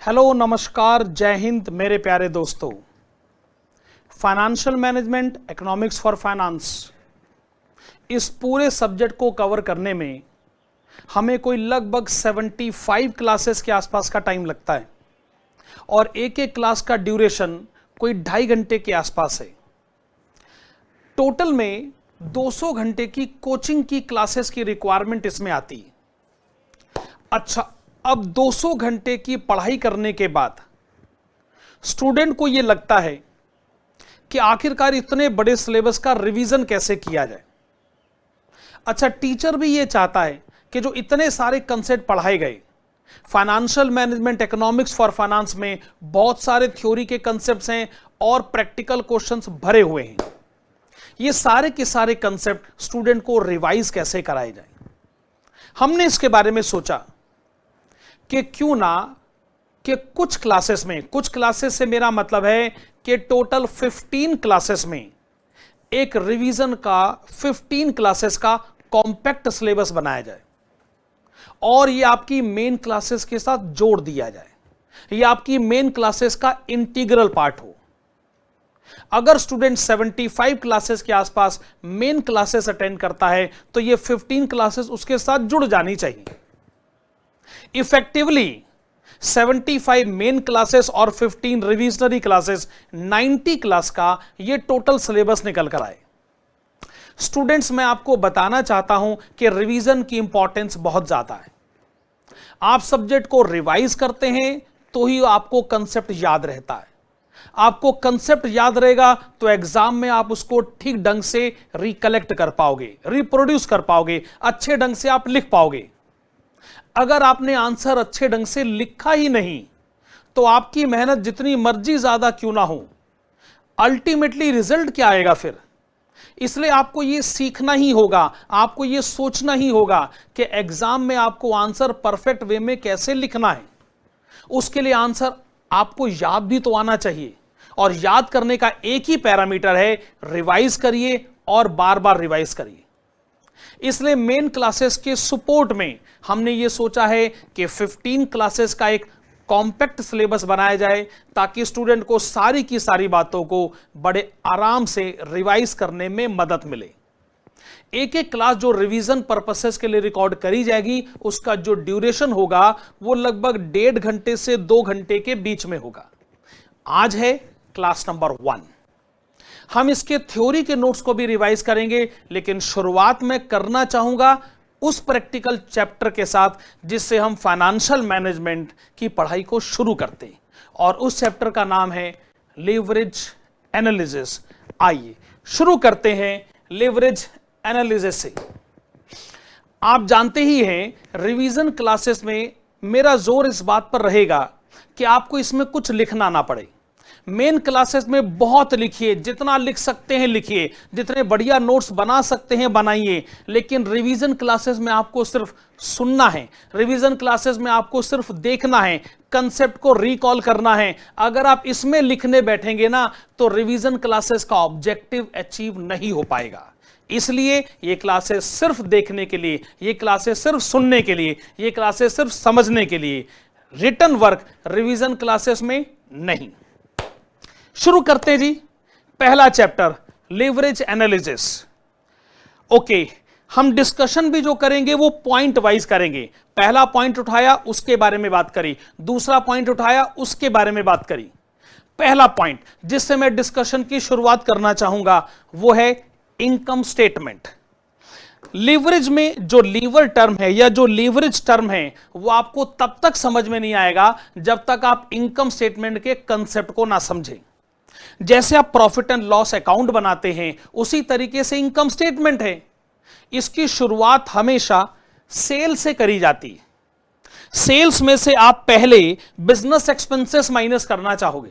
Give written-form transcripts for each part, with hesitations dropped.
Hello, नमस्कार, जय हिंद मेरे प्यारे दोस्तों। Financial management, economics for finance, इस पूरे सब्जेक्ट को कवर करने में हमें कोई लगभग 75 क्लासेस के आसपास का टाइम लगता है और एक एक क्लास का ड्यूरेशन कोई 2.5 घंटे के आसपास है। टोटल में 200 घंटे की कोचिंग की क्लासेस की रिक्वायरमेंट इसमें आती है। अच्छा, अब 200 घंटे की पढ़ाई करने के बाद स्टूडेंट को यह लगता है कि आखिरकार इतने बड़े सिलेबस का रिवीजन कैसे किया जाए। अच्छा, टीचर भी यह चाहता है कि जो इतने सारे कंसेप्ट पढ़ाए गए, financial management, economics for finance में बहुत सारे थ्योरी के कंसेप्ट्स हैं और प्रैक्टिकल क्वेश्चंस भरे हुए हैं। ये सारे के सारे कंसेप्ट स्टूडेंट को रिवाइज कैसे कराए जाए, हमने इसके बारे में सोचा कि क्यों ना कि कुछ क्लासेस से मेरा मतलब है कि टोटल 15 क्लासेस में एक रिवीजन का 15 क्लासेस का कॉम्पैक्ट सिलेबस बनाया जाए और ये आपकी मेन क्लासेस के साथ जोड़ दिया जाए। ये आपकी मेन क्लासेस का इंटीग्रल पार्ट हो। अगर स्टूडेंट 75 क्लासेस के आसपास मेन क्लासेस अटेंड करता है तो ये 15 क्लासेस उसके साथ जुड़ जानी चाहिए। इफेक्टिवली 75 मेन क्लासेस और 15 रिविजनरी क्लासेस, 90 क्लास का ये टोटल सिलेबस निकल कर आए। स्टूडेंट्स, मैं आपको बताना चाहता हूं कि रिवीजन की इंपॉर्टेंस बहुत ज्यादा है। आप सब्जेक्ट को रिवाइज करते हैं तो ही आपको कंसेप्ट याद रहता है। आपको कंसेप्ट याद रहेगा तो एग्जाम में आप उसको ठीक ढंग से रिकलेक्ट कर पाओगे, रिप्रोड्यूस कर पाओगे, अच्छे ढंग से आप लिख पाओगे। अगर आपने आंसर अच्छे ढंग से लिखा ही नहीं तो आपकी मेहनत जितनी मर्जी ज्यादा क्यों ना हो, अल्टीमेटली रिजल्ट क्या आएगा फिर। इसलिए आपको यह सीखना ही होगा, आपको यह सोचना ही होगा कि एग्जाम में आपको आंसर परफेक्ट वे में कैसे लिखना है। उसके लिए आंसर आपको याद भी तो आना चाहिए और याद करने का एक ही पैरामीटर है, रिवाइज करिए और बार बार रिवाइज करिए। इसलिए मेन क्लासेस के सपोर्ट में हमने यह सोचा है कि 15 क्लासेस का एक कॉम्पैक्ट सिलेबस बनाया जाए ताकि स्टूडेंट को सारी की सारी बातों को बड़े आराम से रिवाइज करने में मदद मिले। एक एक क्लास जो रिवीजन पर्पसेस के लिए रिकॉर्ड करी जाएगी उसका जो ड्यूरेशन होगा वो लगभग 1.5 घंटे से 2 घंटे के बीच में होगा। आज है क्लास नंबर 1। हम इसके थ्योरी के नोट्स को भी रिवाइज करेंगे, लेकिन शुरुआत में करना चाहूंगा उस प्रैक्टिकल चैप्टर के साथ जिससे हम फाइनेंशियल मैनेजमेंट की पढ़ाई को शुरू करते हैं और उस चैप्टर का नाम है लीवरेज एनालिसिस। आइए शुरू करते हैं लीवरेज एनालिसिस से। आप जानते ही हैं रिवीजन क्लासेस में मेरा जोर इस बात पर रहेगा कि आपको इसमें कुछ लिखना ना पड़े। मेन क्लासेस में बहुत लिखिए, जितना लिख सकते हैं लिखिए, जितने बढ़िया नोट्स बना सकते हैं बनाइए, लेकिन रिवीजन क्लासेस में आपको सिर्फ सुनना है, रिवीजन क्लासेस में आपको सिर्फ देखना है, कंसेप्ट को रिकॉल करना है। अगर आप इसमें लिखने बैठेंगे ना तो रिवीजन क्लासेस का ऑब्जेक्टिव अचीव नहीं हो पाएगा। इसलिए ये क्लासेस सिर्फ देखने के लिए, ये क्लासेस सिर्फ सुनने के लिए, ये क्लासेस सिर्फ समझने के लिए, रिटन वर्क रिवीजन क्लासेस में नहीं। शुरू करते हैं जी। पहला चैप्टर लीवरेज एनालिसिस। ओके, हम डिस्कशन भी जो करेंगे वो पॉइंट वाइज करेंगे। पहला पॉइंट उठाया उसके बारे में बात करी, दूसरा पॉइंट उठाया उसके बारे में बात करी। पहला पॉइंट जिससे मैं डिस्कशन की शुरुआत करना चाहूंगा वो है इनकम स्टेटमेंट। लीवरेज में जो लीवर टर्म है या जो लीवरेज टर्म है वो आपको तब तक समझ में नहीं आएगा जब तक आप इनकम स्टेटमेंट के कंसेप्ट को ना समझें। जैसे आप प्रॉफिट एंड लॉस अकाउंट बनाते हैं उसी तरीके से इनकम स्टेटमेंट है। इसकी शुरुआत हमेशा सेल से करी जाती है। सेल्स में से आप पहले बिजनेस एक्सपेंसेस माइनस करना चाहोगे।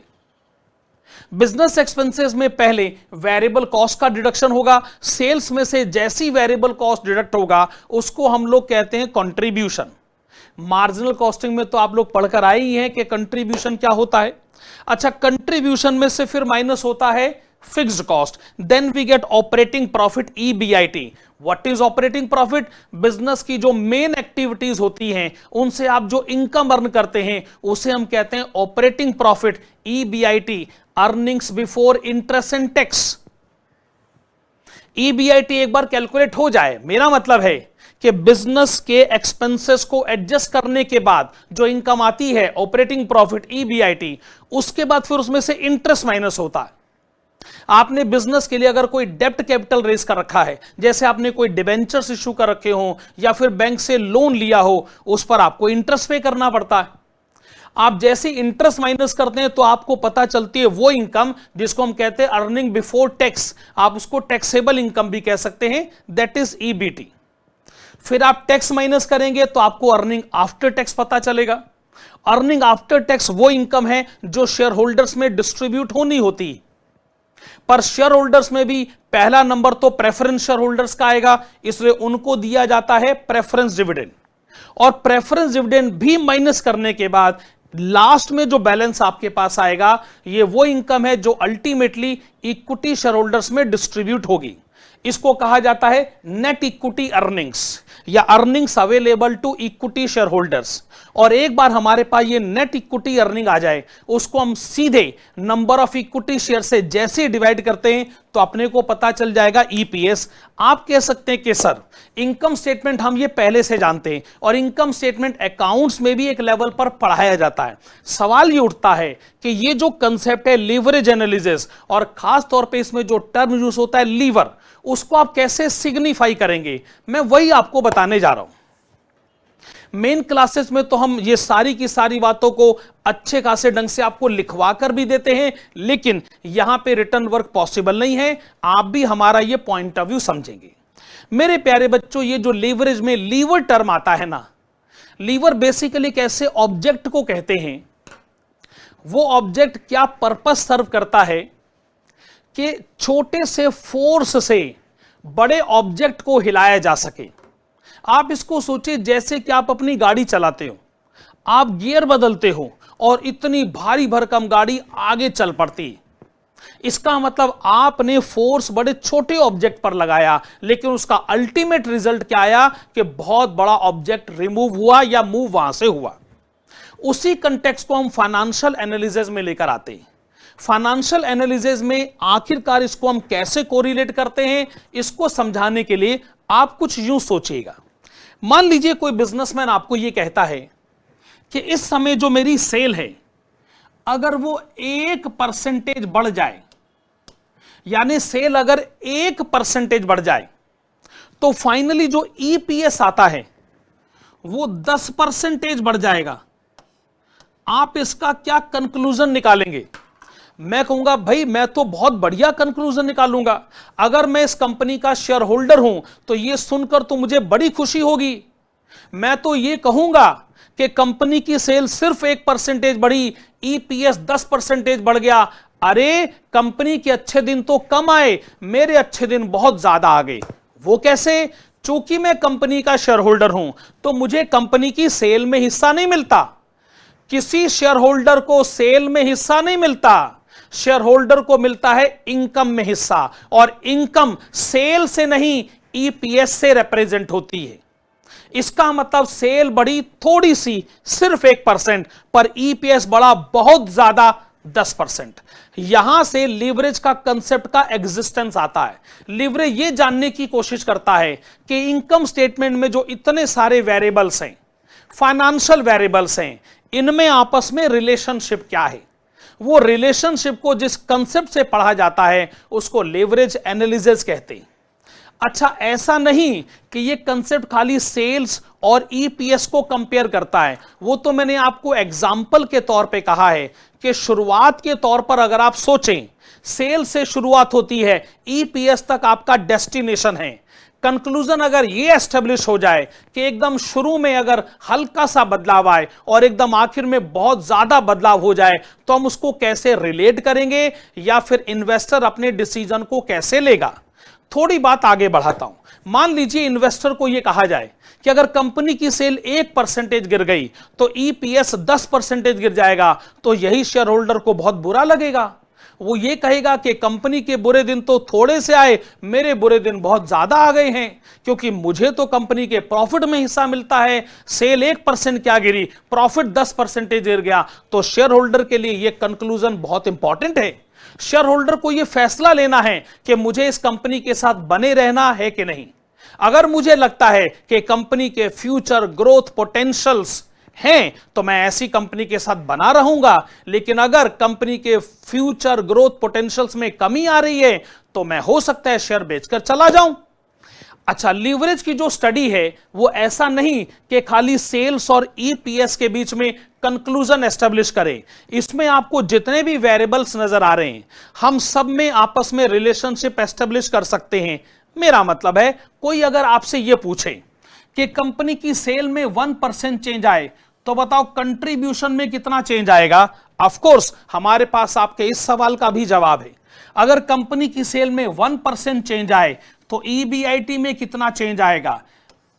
बिजनेस एक्सपेंसेस में पहले वेरिएबल कॉस्ट का डिडक्शन होगा। सेल्स में से जैसी वेरिएबल कॉस्ट डिडक्ट होगा उसको हम लोग कहते हैं कंट्रीब्यूशन। मार्जिनल कॉस्टिंग में तो आप लोग पढ़कर आए ही हैं कि कंट्रीब्यूशन क्या होता है। अच्छा, कंट्रीब्यूशन में से फिर माइनस होता है fixed cost. Then we get operating profit EBIT। What is operating profit? Business की जो मेन एक्टिविटीज होती हैं उनसे आप जो इनकम अर्न करते हैं उसे हम कहते हैं operating profit EBIT, earnings before interest and tax. EBIT एक बार कैलकुलेट हो जाए, मेरा मतलब है कि बिजनेस के एक्सपेंसेस को एडजस्ट करने के बाद जो इनकम आती है ऑपरेटिंग प्रॉफिट EBIT, उसके बाद फिर उसमें से इंटरेस्ट माइनस होता है। आपने बिजनेस के लिए अगर कोई डेप्ट कैपिटल रेज कर रखा है, जैसे आपने कोई डिबेंचर्स इशू कर रखे हो या फिर बैंक से लोन लिया हो, उस पर आपको इंटरेस्ट पे करना पड़ता है। आप जैसे इंटरेस्ट माइनस करते हैं तो आपको पता चलती है वो इनकम जिसको हम कहते हैं अर्निंग बिफोर टैक्स, आप उसको टैक्सेबल इनकम भी कह सकते हैं, दैट इज EBT। फिर आप टैक्स माइनस करेंगे तो आपको अर्निंग आफ्टर टैक्स पता चलेगा। अर्निंग आफ्टर टैक्स वो इनकम है जो शेयर होल्डर्स में डिस्ट्रीब्यूट होनी होती है, पर शेयर होल्डर्स में भी पहला नंबर तो प्रेफरेंस शेयर होल्डर्स का आएगा, इसलिए उनको दिया जाता है प्रेफरेंस डिविडेंड। और प्रेफरेंस डिविडेंड भी माइनस करने के बाद लास्ट में जो बैलेंस आपके पास आएगा, ये वो इनकम है जो अल्टीमेटली इक्विटी शेयर होल्डर्स में डिस्ट्रीब्यूट होगी। इसको कहा जाता है नेट इक्विटी अर्निंग्स या earnings available to equity share holders. और एक बार हमारे पास ये नेट इक्विटी अर्निंग आ जाए, उसको हम सीधे नंबर ऑफ इक्विटी शेयर से जैसे डिवाइड करते हैं तो अपने को पता चल जाएगा EPS। आप कह सकते हैं कि सर इनकम स्टेटमेंट हम ये पहले से जानते हैं और इनकम स्टेटमेंट अकाउंट्स में भी एक लेवल पर पढ़ाया जाता है। सवाल ये उठता है कि ये जो कंसेप्ट है लीवरेज एनालिसिस, और खास तौर पे इसमें जो टर्म यूज होता है लीवर, उसको आप कैसे सिग्निफाई करेंगे, मैं वही आपको बताने जा रहा हूं। मेन क्लासेस में तो हम ये सारी की सारी बातों को अच्छे खासे ढंग से आपको लिखवा कर भी देते हैं, लेकिन यहां पे रिटर्न वर्क पॉसिबल नहीं है। आप भी हमारा ये पॉइंट ऑफ व्यू समझेंगे। मेरे प्यारे बच्चों, ये जो लीवरेज में लीवर टर्म आता है ना, लीवर बेसिकली कैसे ऑब्जेक्ट को कहते हैं, वो ऑब्जेक्ट क्या पर्पस सर्व करता है कि छोटे से फोर्स से बड़े ऑब्जेक्ट को हिलाया जा सके। आप इसको सोचिए जैसे कि आप अपनी गाड़ी चलाते हो, आप गियर बदलते हो और इतनी भारी भरकम गाड़ी आगे चल पड़ती। इसका मतलब आपने फोर्स बड़े छोटे ऑब्जेक्ट पर लगाया, लेकिन उसका अल्टीमेट रिजल्ट क्या आया कि बहुत बड़ा ऑब्जेक्ट रिमूव हुआ या मूव वहां से हुआ। उसी कंटेक्स्ट को हम फाइनेंशियल एनालिसिस में लेकर आते हैं। फाइनेंशियल एनालिसिस में आखिरकार इसको हम कैसे कोरिलेट करते हैं, इसको समझाने के लिए आप कुछ यूं सोचिएगा। मान लीजिए कोई बिजनेसमैन आपको यह कहता है कि इस समय जो मेरी सेल है, अगर वो 1% बढ़ जाए, यानी सेल अगर 1% बढ़ जाए, तो फाइनली जो EPS आता है वो 10% बढ़ जाएगा। आप इसका क्या कंक्लूजन निकालेंगे? मैं कहूंगा भाई मैं तो बहुत बढ़िया कंक्लूजन निकालूंगा। अगर मैं इस कंपनी का शेयर होल्डर हूं तो यह सुनकर तो मुझे बड़ी खुशी होगी। मैं तो यह कहूंगा कि कंपनी की सेल सिर्फ 1% बढ़ी, EPS 10% बढ़ गया। अरे कंपनी के अच्छे दिन तो कम आए, मेरे अच्छे दिन बहुत ज्यादा आ गए। वो कैसे? चूंकि मैं कंपनी का शेयर होल्डर हूं तो मुझे कंपनी की सेल में हिस्सा नहीं मिलता। किसी शेयर होल्डर को सेल में हिस्सा नहीं मिलता, शेयर होल्डर को मिलता है इनकम में हिस्सा, और इनकम सेल से नहीं EPS से रिप्रेजेंट होती है। इसका मतलब सेल बढ़ी थोड़ी सी, सिर्फ 1%, पर EPS बढ़ा बहुत ज्यादा 10%। यहां से लीवरेज का कंसेप्ट का एग्जिस्टेंस आता है। लीवरेज ये जानने की कोशिश करता है कि इनकम स्टेटमेंट में जो इतने सारे वेरिएबल्स हैं, फाइनेंशियल वेरिएबल्स हैं, इनमें आपस में रिलेशनशिप क्या है। वो रिलेशनशिप को जिस कंसेप्ट से पढ़ा जाता है उसको लीवरेज एनालिसिस कहते हैं। अच्छा, ऐसा नहीं कि ये कंसेप्ट खाली सेल्स और EPS को कंपेयर करता है। वो तो मैंने आपको एग्जाम्पल के तौर पे कहा है कि शुरुआत के तौर पर अगर आप सोचें, सेल से शुरुआत होती है, EPS तक आपका डेस्टिनेशन है। कंक्लूजन अगर ये एस्टेब्लिश हो जाए कि एकदम शुरू में अगर हल्का सा बदलाव आए और एकदम आखिर में बहुत ज्यादा बदलाव हो जाए, तो हम उसको कैसे रिलेट करेंगे या फिर इन्वेस्टर अपने डिसीजन को कैसे लेगा। थोड़ी बात आगे बढ़ाता हूं। मान लीजिए इन्वेस्टर को यह कहा जाए कि अगर कंपनी की सेल 1% गिर गई तो EPS 10% गिर जाएगा, तो यही शेयर होल्डर को बहुत बुरा लगेगा। वो ये कहेगा कि कंपनी के बुरे दिन तो थोड़े से आए, मेरे बुरे दिन बहुत ज्यादा आ गए हैं, क्योंकि मुझे तो कंपनी के प्रॉफिट में हिस्सा मिलता है। सेल 1% क्या गिरी, प्रॉफिट 10% गिर गया। तो शेयर होल्डर के लिए यह कंक्लूजन बहुत इंपॉर्टेंट है। शेयर होल्डर को यह फैसला लेना है कि मुझे इस कंपनी के साथ बने रहना है कि नहीं। अगर मुझे लगता है कि कंपनी के फ्यूचर ग्रोथ पोटेंशियल्स हैं तो मैं ऐसी कंपनी के साथ बना रहूंगा, लेकिन अगर कंपनी के फ्यूचर ग्रोथ पोटेंशियल्स में कमी आ रही है तो मैं हो सकता है शेयर बेचकर चला जाऊं। अच्छा, लीवरेज की जो स्टडी है वो ऐसा नहीं कि खाली सेल्स और ईपीएस के बीच में कंक्लूजन एस्टेब्लिश करे। इसमें आपको जितने भी वेरिएबल्स नजर आ रहे हैं, हम सब में आपस में रिलेशनशिप एस्टेब्लिश कर सकते हैं। मेरा मतलब है, कोई अगर आपसे यह पूछे कि कंपनी की सेल में 1% चेंज आए तो बताओ कंट्रीब्यूशन में कितना चेंज आएगा। ऑफ कोर्स हमारे पास आपके इस सवाल का भी जवाब है। अगर कंपनी की सेल में 1% चेंज आए तो ईबीआईटी में कितना चेंज आएगा,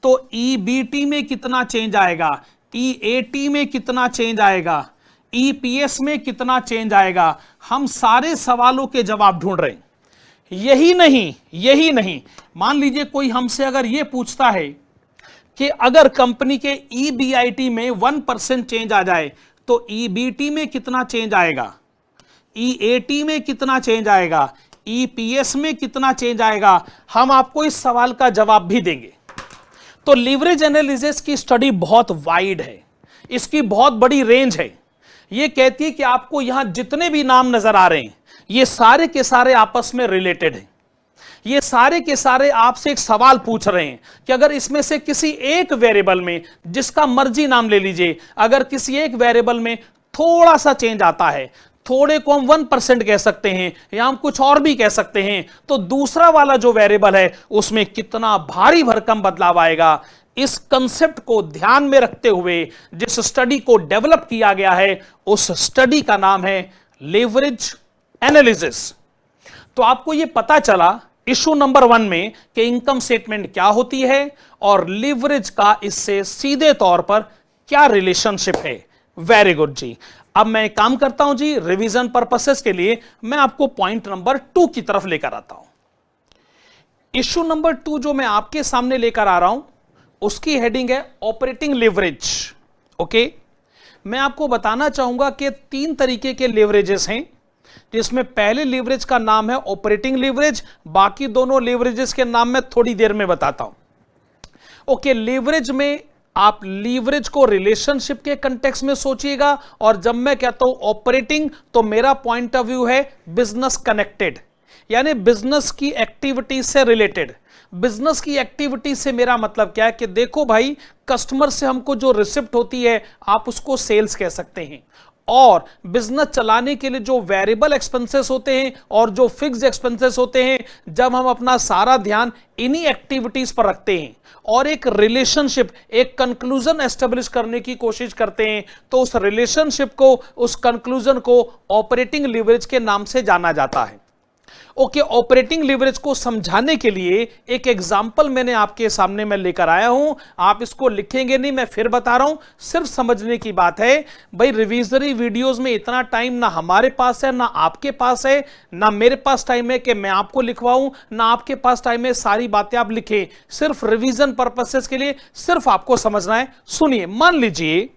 तो ईबीटी में कितना चेंज आएगा, ईएटी में कितना चेंज आएगा, ईपीएस में कितना चेंज आएगा। हम सारे सवालों के जवाब ढूंढ रहे हैं। यही नहीं, मान लीजिए कोई हमसे अगर यह पूछता है कि अगर कंपनी के ईबीआईटी में 1% चेंज आ जाए तो ईबीटी में कितना चेंज आएगा, ईएटी में कितना चेंज आएगा, ईपीएस में कितना चेंज आएगा, हम आपको इस सवाल का जवाब भी देंगे। तो लीवरेज एनालिसिस की स्टडी बहुत वाइड है, इसकी बहुत बड़ी रेंज है। यह कहती है कि आपको यहां जितने भी नाम नजर आ रहे हैं ये सारे के सारे आपस में रिलेटेड हैं। ये सारे के सारे आपसे एक सवाल पूछ रहे हैं कि अगर इसमें से किसी एक वेरिएबल में, जिसका मर्जी नाम ले लीजिए, अगर किसी एक वेरिएबल में थोड़ा सा चेंज आता है, थोड़े को हम 1% कह सकते हैं या हम कुछ और भी कह सकते हैं, तो दूसरा वाला जो वेरिएबल है उसमें कितना भारी भरकम बदलाव आएगा। इस कंसेप्ट को ध्यान में रखते हुए जिस स्टडी को डेवलप किया गया है उस स्टडी का नाम है लीवरेज एनालिसिस। तो आपको यह पता चला इशू नंबर 1 में कि इनकम स्टेटमेंट क्या होती है और लीवरेज का इससे सीधे तौर पर क्या रिलेशनशिप है। वेरी गुड जी। अब मैं काम करता हूं जी, रिवीजन पर्पसेस के लिए मैं आपको पॉइंट नंबर 2 की तरफ लेकर आता हूं। इशू नंबर 2 जो मैं आपके सामने लेकर आ रहा हूं उसकी हेडिंग है ऑपरेटिंग लीवरेज। ओके, मैं आपको बताना चाहूंगा कि 3 तरीके के लीवरेजेस हैं, जिसमें पहले लीवरेज का नाम है ऑपरेटिंग लीवरेज। बाकी दोनों लीवरेजेस के नाम मैं थोड़ी देर में बताता हूं। ओके, लीवरेज में आप लीवरेज को रिलेशनशिप के कंटेक्स्ट में सोचिएगा, और जब मैं कहता हूं ऑपरेटिंग तो मेरा पॉइंट ऑफ व्यू है बिजनेस कनेक्टेड, यानी बिजनेस की एक्टिविटी से रिलेटेड। बिजनेस की एक्टिविटी से मेरा मतलब क्या है कि देखो भाई, कस्टमर से हमको जो रिसिप्ट होती है आप उसको सेल्स कह सकते हैं, और बिजनेस चलाने के लिए जो वेरिएबल एक्सपेंसेस होते हैं और जो फिक्स्ड एक्सपेंसेस होते हैं, जब हम अपना सारा ध्यान इन्हीं एक्टिविटीज पर रखते हैं और एक रिलेशनशिप, एक कंक्लूजन एस्टेब्लिश करने की कोशिश करते हैं, तो उस रिलेशनशिप को, उस कंक्लूजन को ऑपरेटिंग लीवरेज के नाम से जाना जाता है। ओके, ऑपरेटिंग लीवरेज को समझाने के लिए एक एग्जांपल मैंने आपके सामने मैं लेकर आया हूं। आप इसको लिखेंगे नहीं, मैं फिर बता रहा हूं, सिर्फ समझने की बात है। भाई रिविजनरी वीडियोस में इतना टाइम ना हमारे पास है, ना आपके पास है, ना मेरे पास टाइम है कि मैं आपको लिखवाऊं, ना आपके पास टाइम है सारी बातें आप लिखें। सिर्फ रिवीजन पर्पसेस के लिए सिर्फ आपको समझना है। सुनिए, मान लीजिए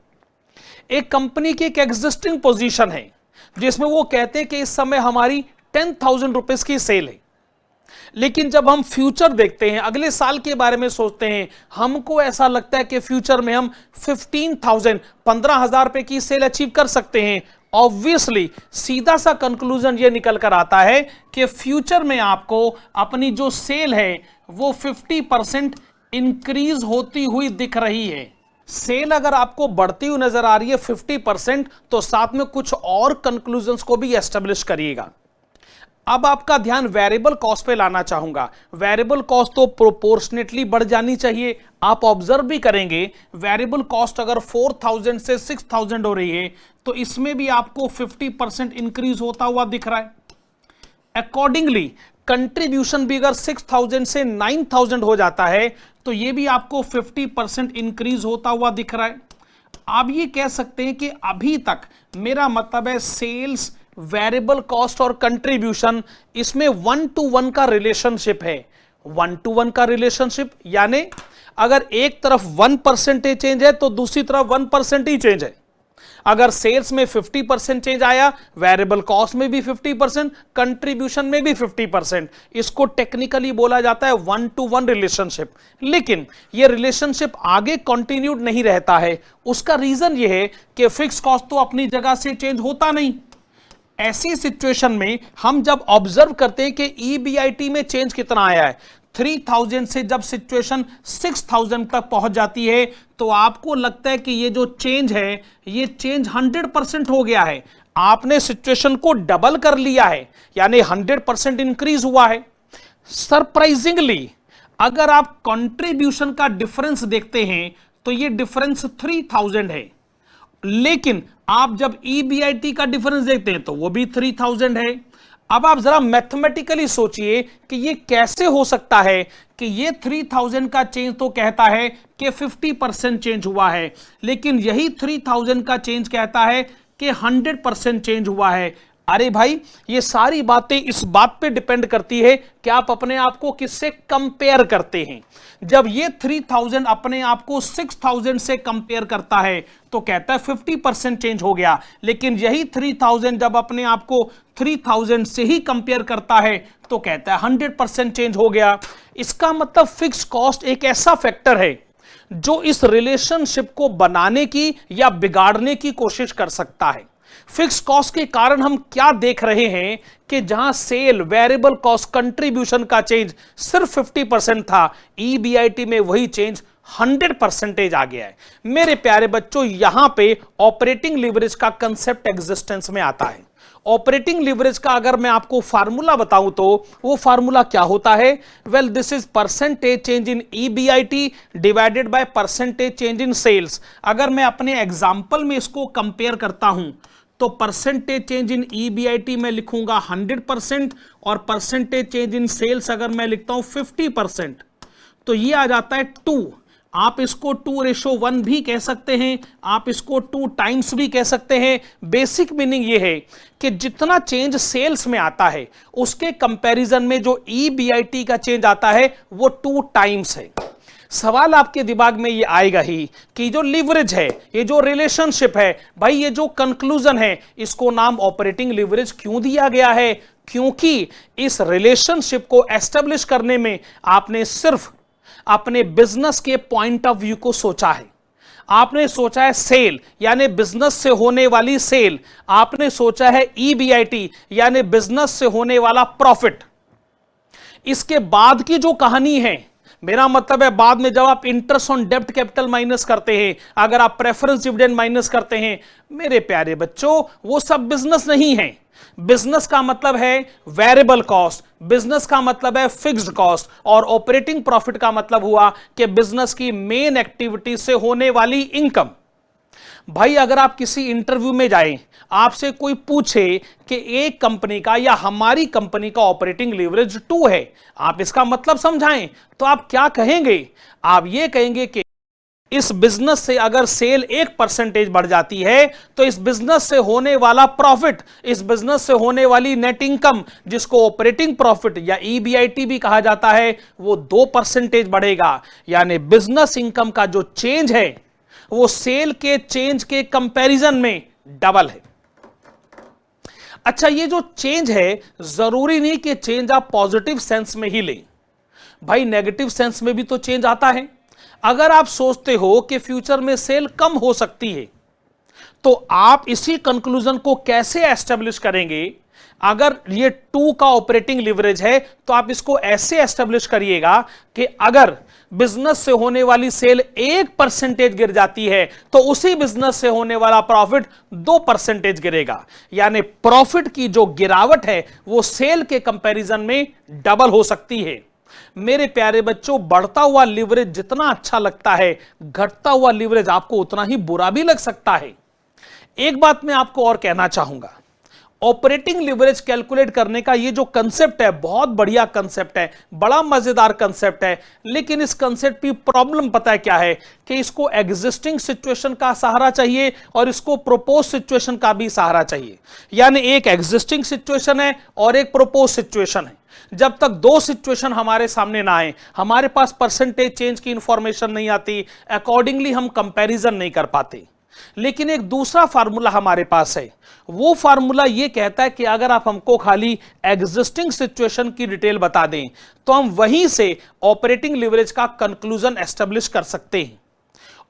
एक कंपनी की एक एग्जिस्टिंग पोजीशन है जिसमें वो कहते हैं कि इस समय हमारी 10,000 रुपीज की सेल है, लेकिन जब हम फ्यूचर देखते हैं, अगले साल के बारे में सोचते हैं, हमको ऐसा लगता है कि फ्यूचर में हम 15,000 रुपए की सेल अचीव कर सकते हैं। ऑब्वियसली सीधा सा कंक्लूजन ये निकल कर आता है कि फ्यूचर में आपको अपनी जो सेल है वो 50% इंक्रीज होती हुई दिख रही है। सेल अगर आपको बढ़ती हुई नजर आ रही है 50%, तो साथ में कुछ और कंक्लूजन्स को भी एस्टेब्लिश करिएगा। अब आपका ध्यान वेरिएबल कॉस्ट पे लाना चाहूंगा। वेरिएबल कॉस्ट तो प्रोपोर्शनेटली बढ़ जानी चाहिए। आप ऑब्जर्व भी करेंगे, वेरिएबल कॉस्ट अगर 4,000 से 6,000 हो रही है तो इसमें भी आपको 50% इंक्रीज होता हुआ दिख रहा है। अकॉर्डिंगली कंट्रीब्यूशन भी अगर 6,000 से 9,000 हो जाता है तो यह भी आपको 50% इंक्रीज होता हुआ दिख रहा है। आप ये कह सकते हैं कि अभी तक मेरा मतलब है सेल्स वेरिएबल कॉस्ट और कंट्रीब्यूशन, इसमें 1 to 1 का रिलेशनशिप है। 1 to 1 का रिलेशनशिप यानी अगर एक तरफ 1% चेंज है तो दूसरी तरफ 1% ही चेंज है। अगर सेल्स में 50% चेंज आया, वेरिएबल कॉस्ट में भी 50%, कंट्रीब्यूशन में भी 50%। इसको टेक्निकली बोला जाता है 1 to 1 रिलेशनशिप। लेकिन यह रिलेशनशिप आगे कंटिन्यूड नहीं रहता है। उसका रीजन यह है कि फिक्स कॉस्ट तो अपनी जगह से चेंज होता नहीं। ऐसी सिचुएशन में हम जब ऑब्जर्व करते हैं कि ईबीआईटी में चेंज कितना आया है, 3000 से जब सिचुएशन 6000 तक पहुंच जाती है तो आपको लगता है कि ये जो चेंज है ये चेंज 100% हो गया है। आपने सिचुएशन को डबल कर लिया है, यानी 100% इंक्रीज हुआ है। सरप्राइजिंगली अगर आप कंट्रीब्यूशन का डिफरेंस देखते हैं तो ये डिफरेंस 3000 है, लेकिन आप जब ईबीआईटी का डिफरेंस देखते हैं तो वो भी 3000 है। अब आप जरा मैथमेटिकली सोचिए कि ये कैसे हो सकता है कि ये 3000 का चेंज तो कहता है कि 50% चेंज हुआ है, लेकिन यही 3000 का चेंज कहता है कि 100% चेंज हुआ है। अरे भाई, ये सारी बातें इस बात पे डिपेंड करती है कि आप अपने आप को किससे कंपेयर करते हैं। जब ये 3000 अपने आप को 6000 से कंपेयर करता है तो कहता है 50% चेंज हो गया, लेकिन यही 3000 जब अपने आप को 3000 से ही कंपेयर करता है तो कहता है 100% चेंज हो गया। इसका मतलब फिक्स कॉस्ट एक ऐसा फैक्टर है जो इस रिलेशनशिप को बनाने की या बिगाड़ने की कोशिश कर सकता है। फिक्स कॉस्ट के कारण हम क्या देख रहे हैं कि जहां सेल, वेरिएबल कॉस्ट, कंट्रीब्यूशन का चेंज सिर्फ 50% था, ईबीआईटी में वही चेंज 100% आ गया है। मेरे प्यारे बच्चों, यहां पे ऑपरेटिंग लीवरेज का कंसेप्ट एग्जिस्टेंस में आता है। ऑपरेटिंग लीवरेज का अगर मैं आपको फार्मूला बताऊं तो वो फार्मूला क्या होता है? Well, this is percentage change in EBIT divided by percentage change in sales. अगर मैं अपने एग्जांपल में इसको कंपेयर करता हूं तो परसेंटेज चेंज इन ईबीआईटी में लिखूंगा 100% और परसेंटेज चेंज इन सेल्स अगर मैं लिखता हूं 50%, तो ये आ जाता है 2। आप इसको 2:1 भी कह सकते हैं, आप इसको 2 टाइम्स भी कह सकते हैं। बेसिक मीनिंग ये है कि जितना चेंज सेल्स में आता है उसके कंपैरिजन में जो ईबीआईटी का चेंज आता है वो 2 टाइम्स है। सवाल आपके दिमाग में ये आएगा ही कि जो लीवरेज है, ये जो रिलेशनशिप है, भाई ये जो कंक्लूजन है, इसको नाम ऑपरेटिंग लीवरेज क्यों दिया गया है? क्योंकि इस रिलेशनशिप को एस्टेब्लिश करने में आपने सिर्फ अपने बिजनेस के पॉइंट ऑफ व्यू को सोचा है। आपने सोचा है सेल यानी बिजनेस से होने वाली सेल, आपने सोचा है ईबीआईटी यानी बिजनेस से होने वाला प्रॉफिट। इसके बाद की जो कहानी है, मेरा मतलब है बाद में जब आप इंटरेस्ट ऑन डेब्ट कैपिटल माइनस करते हैं, अगर आप प्रेफरेंस डिविडेंड माइनस करते हैं, मेरे प्यारे बच्चों, वो सब बिजनेस नहीं है। बिजनेस का मतलब है वेरिएबल कॉस्ट, बिजनेस का मतलब है फिक्स्ड कॉस्ट, और ऑपरेटिंग प्रॉफिट का मतलब हुआ कि बिजनेस की मेन एक्टिविटी से होने वाली इनकम। भाई अगर आप किसी इंटरव्यू में जाएं, आपसे कोई पूछे कि एक कंपनी का या हमारी कंपनी का ऑपरेटिंग लीवरेज 2 है, आप इसका मतलब समझाएं, तो आप क्या कहेंगे? आप ये कहेंगे कि इस बिजनेस से अगर सेल 1% बढ़ जाती है तो इस बिजनेस से होने वाला प्रॉफिट, इस बिजनेस से होने वाली नेट इनकम, जिसको ऑपरेटिंग प्रॉफिट या ईबीआईटी भी कहा जाता है, वो 2% बढ़ेगा। यानी बिजनेस इनकम का जो चेंज है वो सेल के चेंज के कंपैरिजन में डबल है। अच्छा, ये जो चेंज है जरूरी नहीं कि चेंज आप पॉजिटिव सेंस में ही लें, भाई नेगेटिव सेंस में भी तो चेंज आता है। अगर आप सोचते हो कि फ्यूचर में सेल कम हो सकती है तो आप इसी कंक्लूजन को कैसे एस्टेब्लिश करेंगे? अगर ये 2 का ऑपरेटिंग लीवरेज है तो आप इसको ऐसे एस्टेब्लिश करिएगा कि अगर बिजनेस से होने वाली सेल 1% गिर जाती है तो उसी बिजनेस से होने वाला प्रॉफिट 2% गिरेगा। यानी प्रॉफिट की जो गिरावट है वो सेल के कंपैरिजन में डबल हो सकती है। मेरे प्यारे बच्चों, बढ़ता हुआ लीवरेज जितना अच्छा लगता है, घटता हुआ लीवरेज आपको उतना ही बुरा भी लग सकता है। एक बात मैं आपको और कहना चाहूंगा, ऑपरेटिंग लिवरेज कैलकुलेट करने का ये जो कंसेप्ट है बहुत बढ़िया कंसेप्ट है, बड़ा मजेदार कंसेप्ट है, लेकिन इस कंसेप्ट की प्रॉब्लम पता है क्या है कि इसको एग्जिस्टिंग सिचुएशन का सहारा चाहिए और इसको प्रोपोज सिचुएशन का भी सहारा चाहिए। यानी एक एग्जिस्टिंग सिचुएशन है और एक प्रोपोज सिचुएशन है। जब तक दो सिचुएशन हमारे सामने ना आए, हमारे पास परसेंटेज चेंज की इंफॉर्मेशन नहीं आती, अकॉर्डिंगली हम कंपैरिजन नहीं कर पाते। लेकिन एक दूसरा फार्मूला हमारे पास है, वो फार्मूला ये कहता है कि अगर आप हमको खाली एग्जिस्टिंग सिचुएशन की डिटेल बता दें तो हम वहीं से ऑपरेटिंग लिवरेज का कंक्लूजन एस्टेब्लिश कर सकते हैं।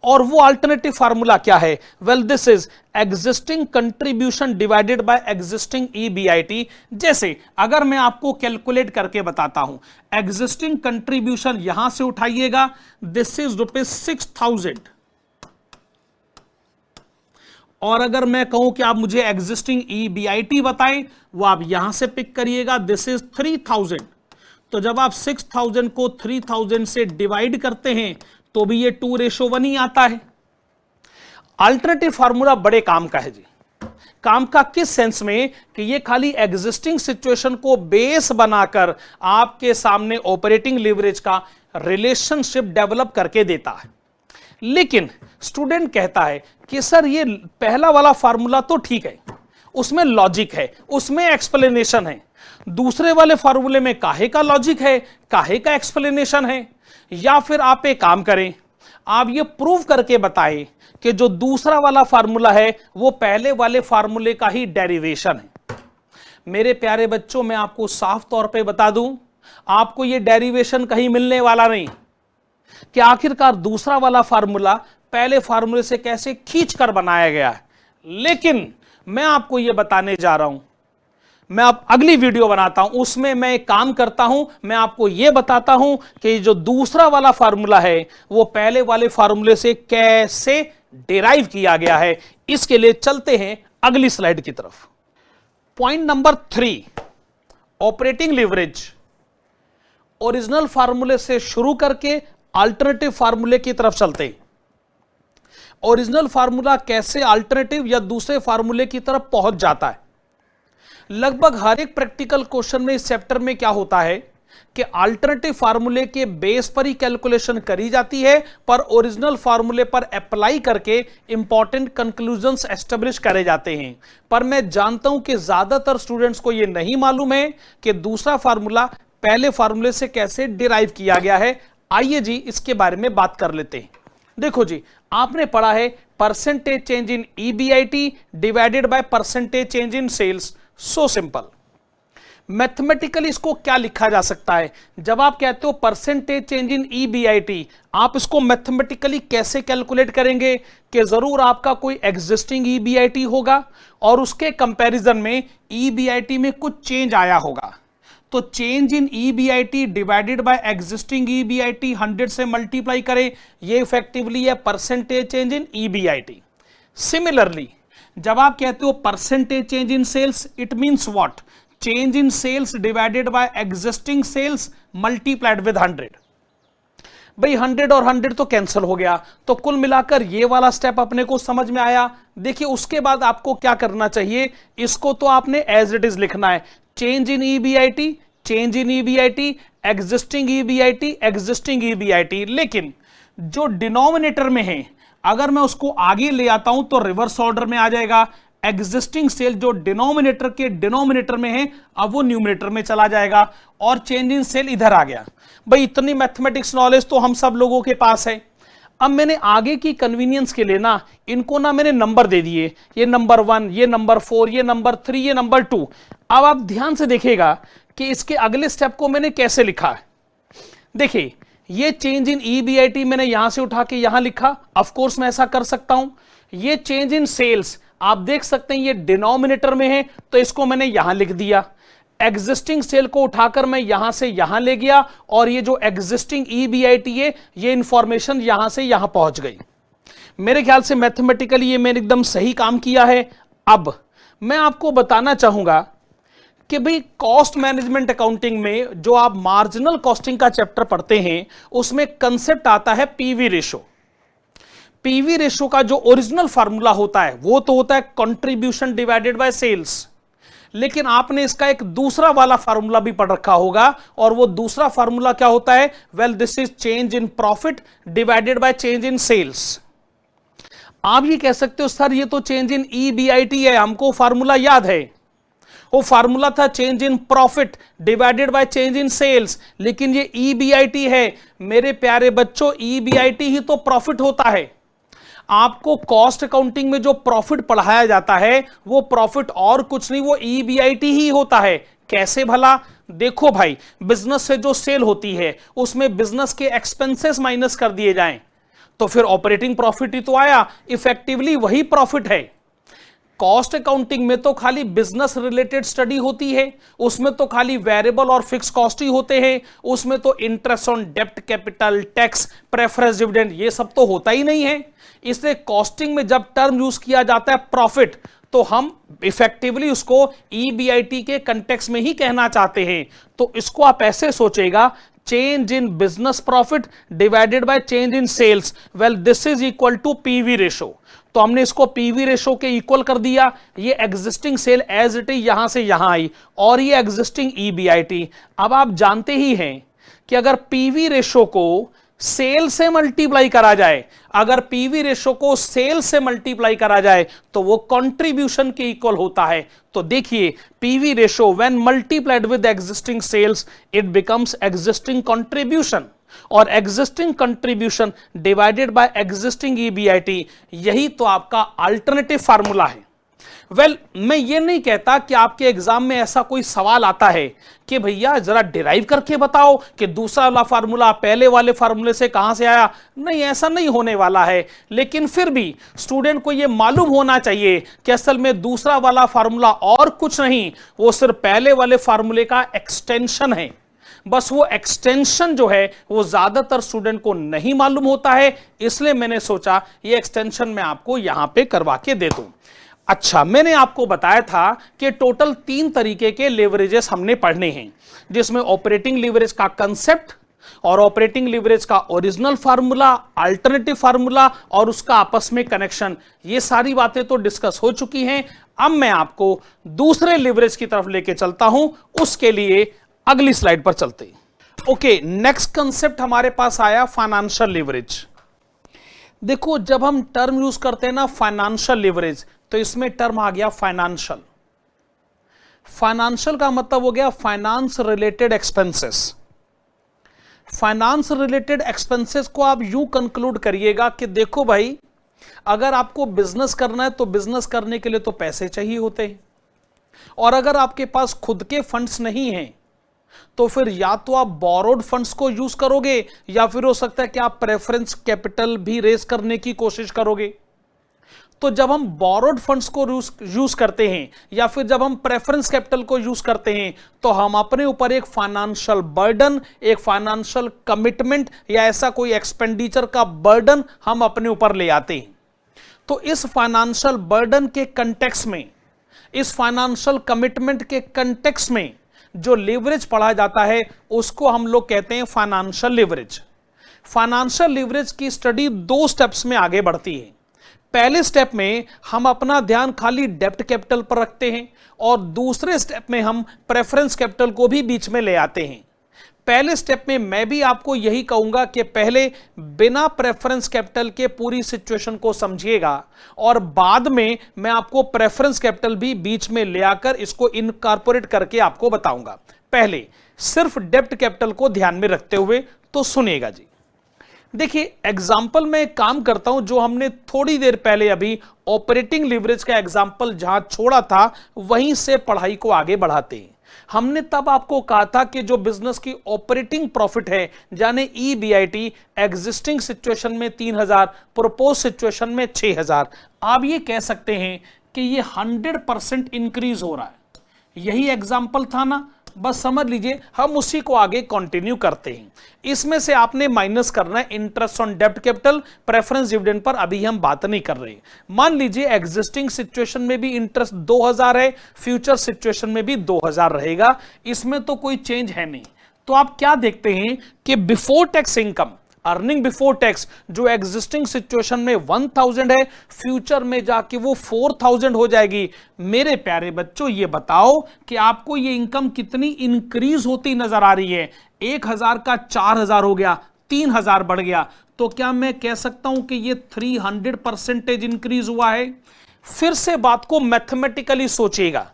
और वो अल्टरनेटिव फार्मूला क्या है? Well, this is existing contribution divided by existing EBIT. जैसे अगर मैं आपको कैलकुलेट करके बताता हूं, एग्जिस्टिंग कंट्रीब्यूशन यहां से उठाइएगा, दिस इज ₹6,000, और अगर मैं कहूं कि आप मुझे एग्जिस्टिंग ईबीआईटी बताएं, वो आप यहां से पिक करिएगा, दिस इज 3,000। तो जब आप 6,000 को 3,000 से डिवाइड करते हैं तो भी ये 2:1 ही आता है। अल्टरनेटिव फार्मूला बड़े काम का है जी। काम का किस सेंस में कि ये खाली एग्जिस्टिंग सिचुएशन को बेस बनाकर आपके सामने ऑपरेटिंग लिवरेज का रिलेशनशिप डेवलप करके देता है। लेकिन स्टूडेंट कहता है कि सर ये पहला वाला फार्मूला तो ठीक है, उसमें लॉजिक है, उसमें एक्सप्लेनेशन है, दूसरे वाले फार्मूले में काहे का लॉजिक है, काहे का एक्सप्लेनेशन है? या फिर आप एक काम करें, आप ये प्रूव करके बताएं कि जो दूसरा वाला फार्मूला है वो पहले वाले फार्मूले का ही डेरिवेशन है। मेरे प्यारे बच्चों, मैं आपको साफ तौर पे बता दूं, आपको ये डेरिवेशन कहीं मिलने वाला नहीं कि आखिरकार दूसरा वाला फार्मूला पहले फार्मूले से कैसे खींचकर बनाया गया है। लेकिन मैं आपको यह बताने जा रहा हूं, मैं अब अगली वीडियो बनाता हूं, उसमें मैं एक काम करता हूं, मैं आपको यह बताता हूं कि जो दूसरा वाला फार्मूला है वो पहले वाले फार्मूले से कैसे डिराइव किया गया है। इसके लिए चलते हैं अगली स्लाइड की तरफ। Point number 3, operating leverage original फार्मूले से शुरू करके अल्टरनेटिव फार्मूले की तरफ चलते हैं। ओरिजिनल फार्मूला कैसे अल्टरनेटिव या दूसरे फार्मूले की तरफ पहुंच जाता है। लगभग हर एक प्रैक्टिकल क्वेश्चन में इस चैप्टर में क्या होता है कि अल्टरनेटिव फार्मूले के बेस पर ही कैलकुलेशन करी जाती है, पर ओरिजिनल फार्मूले पर अप्लाई करके इंपॉर्टेंट कंक्लूजन्स एस्टेब्लिश करे जाते हैं। पर मैं जानता हूं कि ज्यादातर स्टूडेंट्स को यह नहीं मालूम है कि दूसरा फार्मूला पहले फार्मूले से कैसे डिराइव किया गया है। आइए जी इसके बारे में बात कर लेते हैं। देखो जी, आपने पढ़ा है percentage change in EBIT divided by percentage change in sales. So simple. Mathematically इसको क्या लिखा जा सकता है? जब आप कहते हो परसेंटेज चेंज इन ईबीआईटी, आप इसको मैथमेटिकली कैसे कैलकुलेट करेंगे कि जरूर आपका कोई एग्जिस्टिंग ईबीआईटी होगा और उसके कंपैरिजन में ईबीआईटी में कुछ चेंज आया होगा। तो change in EBIT divided by existing EBIT 100 से मल्टीप्लाई करें, ये इफेक्टिवली है percentage change in EBIT. Similarly जब आप कहते हो percentage change in sales, it means what? Change in sales divided by existing sales multiplied with 100। भाई 100 और 100 तो कैंसिल हो गया, तो कुल मिलाकर ये वाला स्टेप अपने को समझ में आया। देखिए उसके बाद आपको क्या करना चाहिए, इसको तो आपने एज इट इज लिखना है, change in EBIT, change in EBIT, existing EBIT, existing EBIT. लेकिन जो डिनोमिनेटर में है अगर मैं उसको आगे ले आता हूं तो रिवर्स ऑर्डर में आ जाएगा। एग्जिस्टिंग सेल जो डिनोमिनेटर के डिनोमिनेटर में है अब वो न्यूमिनेटर में चला जाएगा और चेंज इन सेल इधर आ गया। भाई इतनी मैथमेटिक्स नॉलेज तो हम सब लोगों के पास है। अब मैंने आगे की कन्वीनियंस के लिए ना इनको ना मैंने नंबर दे दिए, ये नंबर 1, ये नंबर 4, ये नंबर 3, ये नंबर 2। अब आप ध्यान से देखिएगा कि इसके अगले स्टेप को मैंने कैसे लिखा है। देखिए ये चेंज इन ईबीआईटी मैंने यहां से उठा के यहां लिखा, ऑफ कोर्स मैं ऐसा कर सकता हूं। ये चेंज इन सेल्स आप देख सकते हैं ये डिनोमिनेटर में है तो इसको मैंने यहां लिख दिया। एग्जिस्टिंग सेल को उठाकर मैं यहां से यहां ले गया और ये जो एग्जिस्टिंग ईबीआईटी है ये इंफॉर्मेशन यहां से यहां पहुंच गई। मेरे ख्याल से मैथमेटिकली ये मैंने एकदम सही काम किया है। अब मैं आपको बताना चाहूंगा कि भाई कॉस्ट मैनेजमेंट अकाउंटिंग में जो आप मार्जिनल कॉस्टिंग का चैप्टर पढ़ते हैं उसमें कंसेप्ट आता है पीवी रेशो। पीवी रेशो का जो ओरिजिनल फार्मूला होता है वो तो होता है कंट्रीब्यूशन डिवाइडेड बाय सेल्स। लेकिन आपने इसका एक दूसरा वाला फार्मूला भी पढ़ रखा होगा, और वो दूसरा फार्मूला क्या होता है? Well, this is change in profit divided by change in sales. आप ये कह सकते हो सर ये तो चेंज इन ईबीआईटी है, हमको फार्मूला याद है, वो फार्मूला था change in profit divided by change in sales, लेकिन ये ईबीआईटी है। मेरे प्यारे बच्चों, ईबीआईटी ही तो प्रॉफिट होता है। आपको कॉस्ट अकाउंटिंग में जो प्रॉफिट पढ़ाया जाता है वो प्रॉफिट और कुछ नहीं, वो ईबीआईटी ही होता है। कैसे भला? देखो भाई, बिजनेस से जो सेल होती है उसमें बिजनेस के एक्सपेंसेस माइनस कर दिए जाएं तो फिर ऑपरेटिंग प्रॉफिट ही तो आया, इफेक्टिवली वही प्रॉफिट है। कॉस्ट अकाउंटिंग में तो खाली बिजनेस रिलेटेड स्टडी होती है, उसमें तो खाली वेरिएबल और फिक्स कॉस्ट ही होते हैं, उसमें तो इंटरेस्ट ऑन डेब्ट, कैपिटल, टैक्स, प्रेफरेंस डिविडेंड, ये सब तो होता ही नहीं है। इसलिए कॉस्टिंग में जब टर्म यूज किया जाता है प्रॉफिट, तो हम इफेक्टिवली उसको ईबीआईटी के कंटेक्स्ट में ही कहना चाहते हैं। तो इसको आप ऐसे सोचेगा, change in business profit divided by change in sales, well this is equal to PV ratio. तो हमने इसको पीवी रेशो के इक्वल कर दिया। ये existing sale as it is यहां से यहां आई, और ये एग्जिस्टिंग ईबीआईटी। अब आप जानते ही हैं कि अगर पीवी रेशो को सेल से मल्टीप्लाई करा जाए, अगर पीवी रेशो को सेल से मल्टीप्लाई करा जाए तो वो कंट्रीब्यूशन के इक्वल होता है। तो देखिए, PV ratio when multiplied with existing sales it becomes existing contribution, और existing contribution divided by existing EBIT, यही तो आपका अल्टरनेटिव फार्मूला है। वेल, मैं ये नहीं कहता कि आपके एग्जाम में ऐसा कोई सवाल आता है कि भैया जरा डिराइव करके बताओ कि दूसरा वाला फार्मूला पहले वाले फार्मूले से कहां से आया। नहीं, ऐसा नहीं होने वाला है, लेकिन फिर भी स्टूडेंट को यह मालूम होना चाहिए कि असल में दूसरा वाला फार्मूला और कुछ नहीं, वो सिर्फ पहले वाले फार्मूले का एक्सटेंशन है। बस वो एक्सटेंशन जो है वो ज्यादातर स्टूडेंट को नहीं मालूम होता है, इसलिए मैंने सोचा ये एक्सटेंशन मैं आपको यहां पे करवा के दे दूं। अच्छा, मैंने आपको बताया था कि टोटल 3 तरीके के लेवरेजेस हमने पढ़ने हैं, जिसमें ऑपरेटिंग लीवरेज का कंसेप्ट और ऑपरेटिंग लीवरेज का ओरिजिनल फार्मूला, अल्टरनेटिव फार्मूला और उसका आपस में कनेक्शन, ये सारी बातें तो डिस्कस हो चुकी हैं। अब मैं आपको दूसरे लीवरेज की तरफ लेके चलता हूं, उसके लिए अगली स्लाइड पर चलते हैं। ओके, नेक्स्ट कंसेप्ट हमारे पास आया फाइनेंशियल लीवरेज। देखो, जब हम टर्म यूज करते हैं ना फाइनेंशियल लीवरेज, तो इसमें टर्म आ गया फाइनेंशियल। फाइनेंशियल का मतलब हो गया finance related expenses. Finance related expenses को आप यूं कंक्लूड करिएगा कि देखो भाई, अगर आपको बिजनेस करना है तो बिजनेस करने के लिए तो पैसे चाहिए होते हैं, और अगर आपके पास खुद के फंड्स नहीं हैं तो फिर या तो आप बोरोड फंड्स को यूज करोगे, या फिर हो सकता है कि आप प्रेफरेंस कैपिटल भी रेज करने की कोशिश करोगे। तो जब हम बोरोड फंड्स को यूज करते हैं या फिर जब हम प्रेफरेंस कैपिटल को यूज करते हैं, तो हम अपने ऊपर एक फाइनेंशियल बर्डन, एक फाइनेंशियल कमिटमेंट या ऐसा कोई एक्सपेंडिचर का बर्डन हम अपने ऊपर ले आते हैं। तो इस फाइनेंशियल बर्डन के कंटेक्स्ट में, इस फाइनेंशियल कमिटमेंट के कंटेक्स्ट में जो लीवरेज पढ़ा जाता है उसको हम लोग कहते हैं फाइनेंशियल लीवरेज। फाइनेंशियल लीवरेज की स्टडी 2 स्टेप्स में आगे बढ़ती है। पहले स्टेप में हम अपना ध्यान खाली डेब्ट कैपिटल पर रखते हैं, और दूसरे स्टेप में हम प्रेफरेंस कैपिटल को भी बीच में ले आते हैं। पहले स्टेप में मैं भी आपको यही कहूंगा कि पहले बिना प्रेफरेंस कैपिटल के पूरी सिचुएशन को समझिएगा, और बाद में मैं आपको प्रेफरेंस कैपिटल भी बीच में ले आकर इसको इनकॉर्पोरेट करके आपको बताऊंगा। पहले सिर्फ डेब्ट कैपिटल को ध्यान में रखते हुए तो सुनिएगा जी। देखिए, एग्जाम्पल में एक काम करता हूं, जो हमने थोड़ी देर पहले अभी ऑपरेटिंग लीवरेज का एग्जाम्पल जहां छोड़ा था वहीं से पढ़ाई को आगे बढ़ाते हैं। हमने तब आपको कहा था कि जो बिजनेस की ऑपरेटिंग प्रॉफिट है, यानी ईबीआईटी, एग्जिस्टिंग सिचुएशन में 3000, प्रपोज सिचुएशन में 6000, आप ये कह सकते हैं कि ये 100% इंक्रीज हो रहा है। यही एग्जाम्पल था ना, बस समझ लीजिए, हम उसी को आगे कंटिन्यू करते हैं। इसमें से आपने माइनस करना है इंटरेस्ट ऑन डेब्ट कैपिटल, प्रेफरेंस डिविडेंड पर अभी हम बात नहीं कर रहे। मान लीजिए एग्जिस्टिंग सिचुएशन में भी इंटरेस्ट 2000 है, फ्यूचर सिचुएशन में भी 2000 रहेगा, इसमें तो कोई चेंज है नहीं। तो आप क्या देखते हैं कि before tax income earning before tax जो एग्जिस्टिंग सिचुएशन में 1000 है, फ्यूचर में जाके वो 4000 हो जाएगी। मेरे प्यारे बच्चों, ये बताओ कि आपको ये इनकम कितनी इंक्रीज होती नजर आ रही है? 1000 का 4000 हो गया, 3000 बढ़ गया, तो क्या मैं कह सकता हूं कि ये 300% इंक्रीज हुआ है? फिर से बात को मैथमेटिकली सोचिएगा,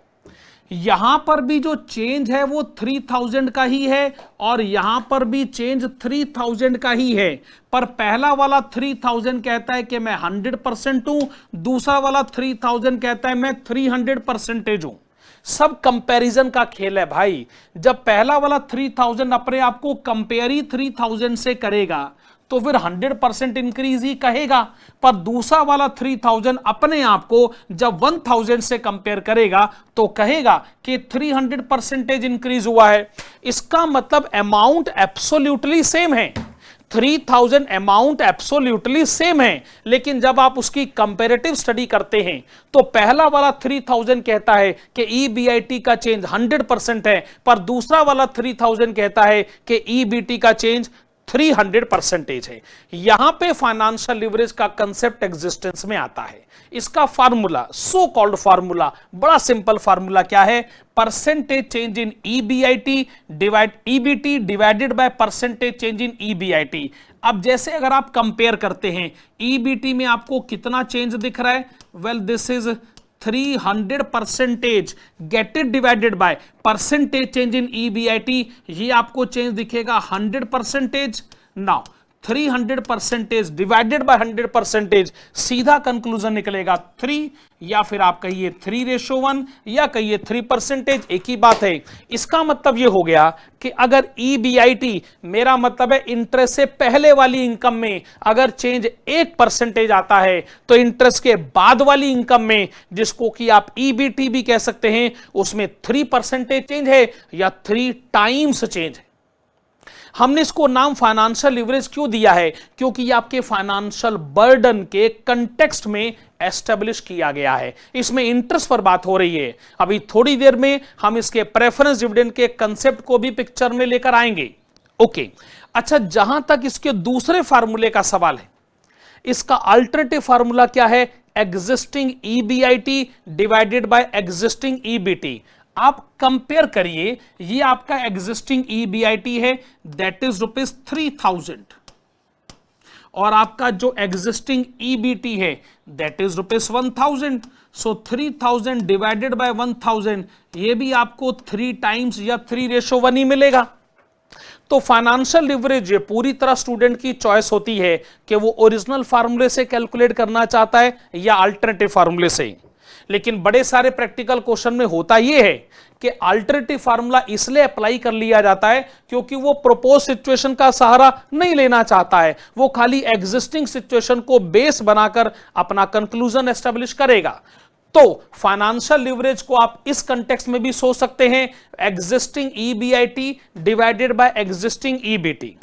यहां पर भी जो चेंज है वो 3000 का ही है और यहां पर भी चेंज 3000 का ही है, पर पहला वाला 3000 कहता है कि मैं 100% हूं, दूसरा वाला 3000 कहता है मैं 300% हूं। सब कंपैरिजन का खेल है भाई। जब पहला वाला 3000 अपने आप को कंपेयर ही 3000 से करेगा तो फिर 100% इंक्रीज ही कहेगा, पर दूसरा वाला 3000 अपने आप को जब 1000 से कंपेयर करेगा तो कहेगा कि 300% इंक्रीज हुआ है। इसका मतलब अमाउंट एब्सोल्युटली सेम है, 3000 अमाउंट एब्सोल्युटली सेम है, लेकिन जब आप उसकी कंपैरेटिव स्टडी करते हैं तो पहला वाला 3000 कहता है कि EBIT का चेंज 100% है, पर दूसरा वाला 3000 कहता है कि EBT का चेंज 300% है। यहां पे फाइनेंशियल लिवरेज का कंसेप्ट एग्जिस्टेंस में आता है। इसका फार्मूला, सो कॉल्ड फार्मूला, बड़ा सिंपल फार्मूला क्या है? Percentage change in EBT divided by percentage change in EBIT। अब जैसे अगर आप कंपेयर करते हैं, EBT में आपको कितना चेंज दिख रहा है? Well this is 300%, get it divided by percentage change in EBIT, ये आपको चेंज दिखेगा 100%। नाउ 300% डिवाइडेड बाय 100%, सीधा कंक्लूजन निकलेगा 3, या फिर आप कहिए 3:1 या कहिए 3%, एक ही बात है। इसका मतलब ये हो गया कि अगर EBIT, मेरा मतलब है इंटरेस्ट से पहले वाली इनकम में अगर चेंज 1% आता है, तो इंटरेस्ट के बाद वाली इनकम में, जिसको कि आप EBT भी कह सकते हैं, उसमें 3% चेंज है या 3 टाइम्स चेंज है। हमने इसको नाम फाइनेंशियल लिवरेज क्यों दिया है? क्योंकि ये आपके फाइनेंशियल बर्डन के कंटेक्स्ट में एस्टेब्लिश किया गया है। इसमें इंटरेस्ट पर बात हो रही है। अभी थोड़ी देर में हम इसके प्रेफरेंस डिविडेंड के कंसेप्ट को भी पिक्चर में लेकर आएंगे। ओके, अच्छा, जहां तक इसके दूसरे फार्मूले का सवाल है, इसका अल्टरनेटिव फार्मूला क्या है? Existing EBIT divided by existing EBT। आप कंपेयर करिए, ये आपका एग्जिस्टिंग EBIT है, दैट इज ₹3000, और आपका जो एग्जिस्टिंग EBT है that is ₹1000। So 3000 divided by 1000, ये भी आपको 3 टाइम्स या 3:1 ही मिलेगा। तो फाइनेंशियल लिवरेज ये पूरी तरह स्टूडेंट की चॉइस होती है कि वो ओरिजिनल फार्मूले से कैलकुलेट करना चाहता है या अल्टरनेटिव फार्मूले से। लेकिन बड़े सारे प्रैक्टिकल क्वेश्चन में होता यह है कि अल्टरनेटिव फार्मूला इसलिए अप्लाई कर लिया जाता है क्योंकि वो प्रपोज सिचुएशन का सहारा नहीं लेना चाहता है, वो खाली एग्जिस्टिंग सिचुएशन को बेस बनाकर अपना कंक्लूजन एस्टेब्लिश करेगा। तो फाइनेंशियल लिवरेज को आप इस कंटेक्स्ट में भी सोच सकते हैं, existing EBIT divided by existing EBT।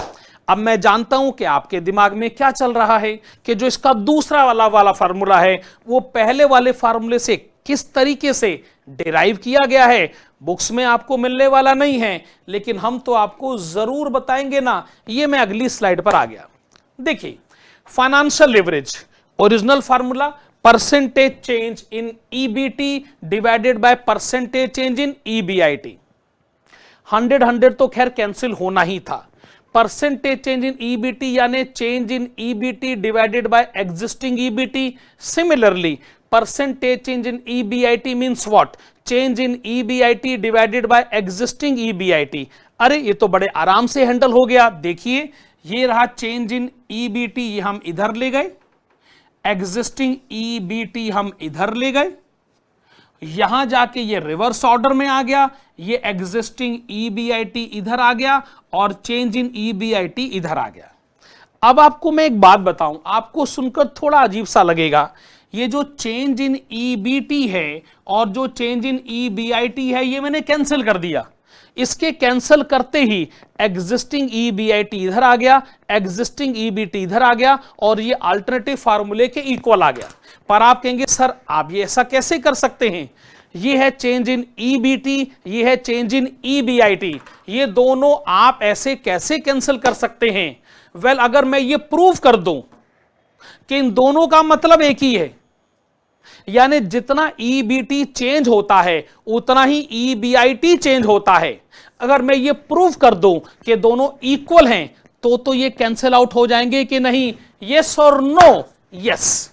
अब मैं जानता हूं कि आपके दिमाग में क्या चल रहा है कि जो इसका दूसरा वाला फार्मूला है वो पहले वाले फार्मूले से किस तरीके से डिराइव किया गया है। बुक्स में आपको मिलने वाला नहीं है, लेकिन हम तो आपको जरूर बताएंगे ना। ये मैं अगली स्लाइड पर आ गया। देखिए, financial leverage original formula percentage change in EBT divided by percentage change in EBIT। 100 तो खैर कैंसिल होना ही था। परसेंटेज चेंज इन EBT यानी change in EBT divided by existing EBT। Similarly percentage change in EBIT means what? Change in EBIT divided by existing EBIT। अरे ये तो बड़े आराम से हैंडल हो गया। देखिए, ये रहा चेंज इन EBT, ये हम इधर ले गए, एग्जिस्टिंग EBT हम इधर ले गए, यहां जाके ये रिवर्स ऑर्डर में आ गया, ये एग्जिस्टिंग EBIT इधर आ गया और चेंज इन EBIT इधर आ गया। अब आपको मैं एक बात बताऊं, आपको सुनकर थोड़ा अजीब सा लगेगा। ये जो चेंज इन EBT है और जो चेंज इन EBIT है ये मैंने कैंसिल कर दिया। इसके कैंसिल करते ही एग्जिस्टिंग EBIT इधर आ गया, एग्जिस्टिंग EBT इधर आ गया और ये अल्टरनेटिव फार्मूले के इक्वल आ गया। पर आप कहेंगे सर आप ये ऐसा कैसे कर सकते हैं? ये है चेंज इन EBT, ये है चेंज इन EBIT, ये दोनों आप ऐसे कैसे कैंसिल कर सकते हैं? वेल अगर मैं ये प्रूव कर दूं कि इन दोनों का मतलब एक ही है, यानी जितना ईबीटी चेंज होता है उतना ही ईबीआईटी चेंज होता है, अगर मैं ये प्रूव कर दूं कि दोनों इक्वल हैं तो ये कैंसिल आउट हो जाएंगे कि नहीं? यस और नो? यस।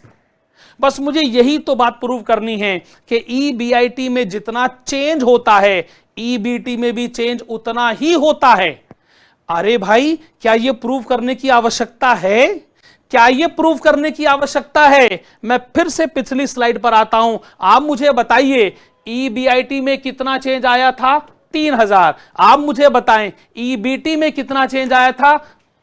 बस मुझे यही तो बात प्रूव करनी है कि ईबीआईटी में जितना चेंज होता है ईबीटी में भी चेंज उतना ही होता है। अरे भाई, क्या यह प्रूव करने की आवश्यकता है? क्या यह प्रूव करने की आवश्यकता है? मैं फिर से पिछली स्लाइड पर आता हूं। आप मुझे बताइए ईबीआईटी में कितना चेंज आया था? 3000। आप मुझे बताएं ईबीटी में कितना चेंज आया था?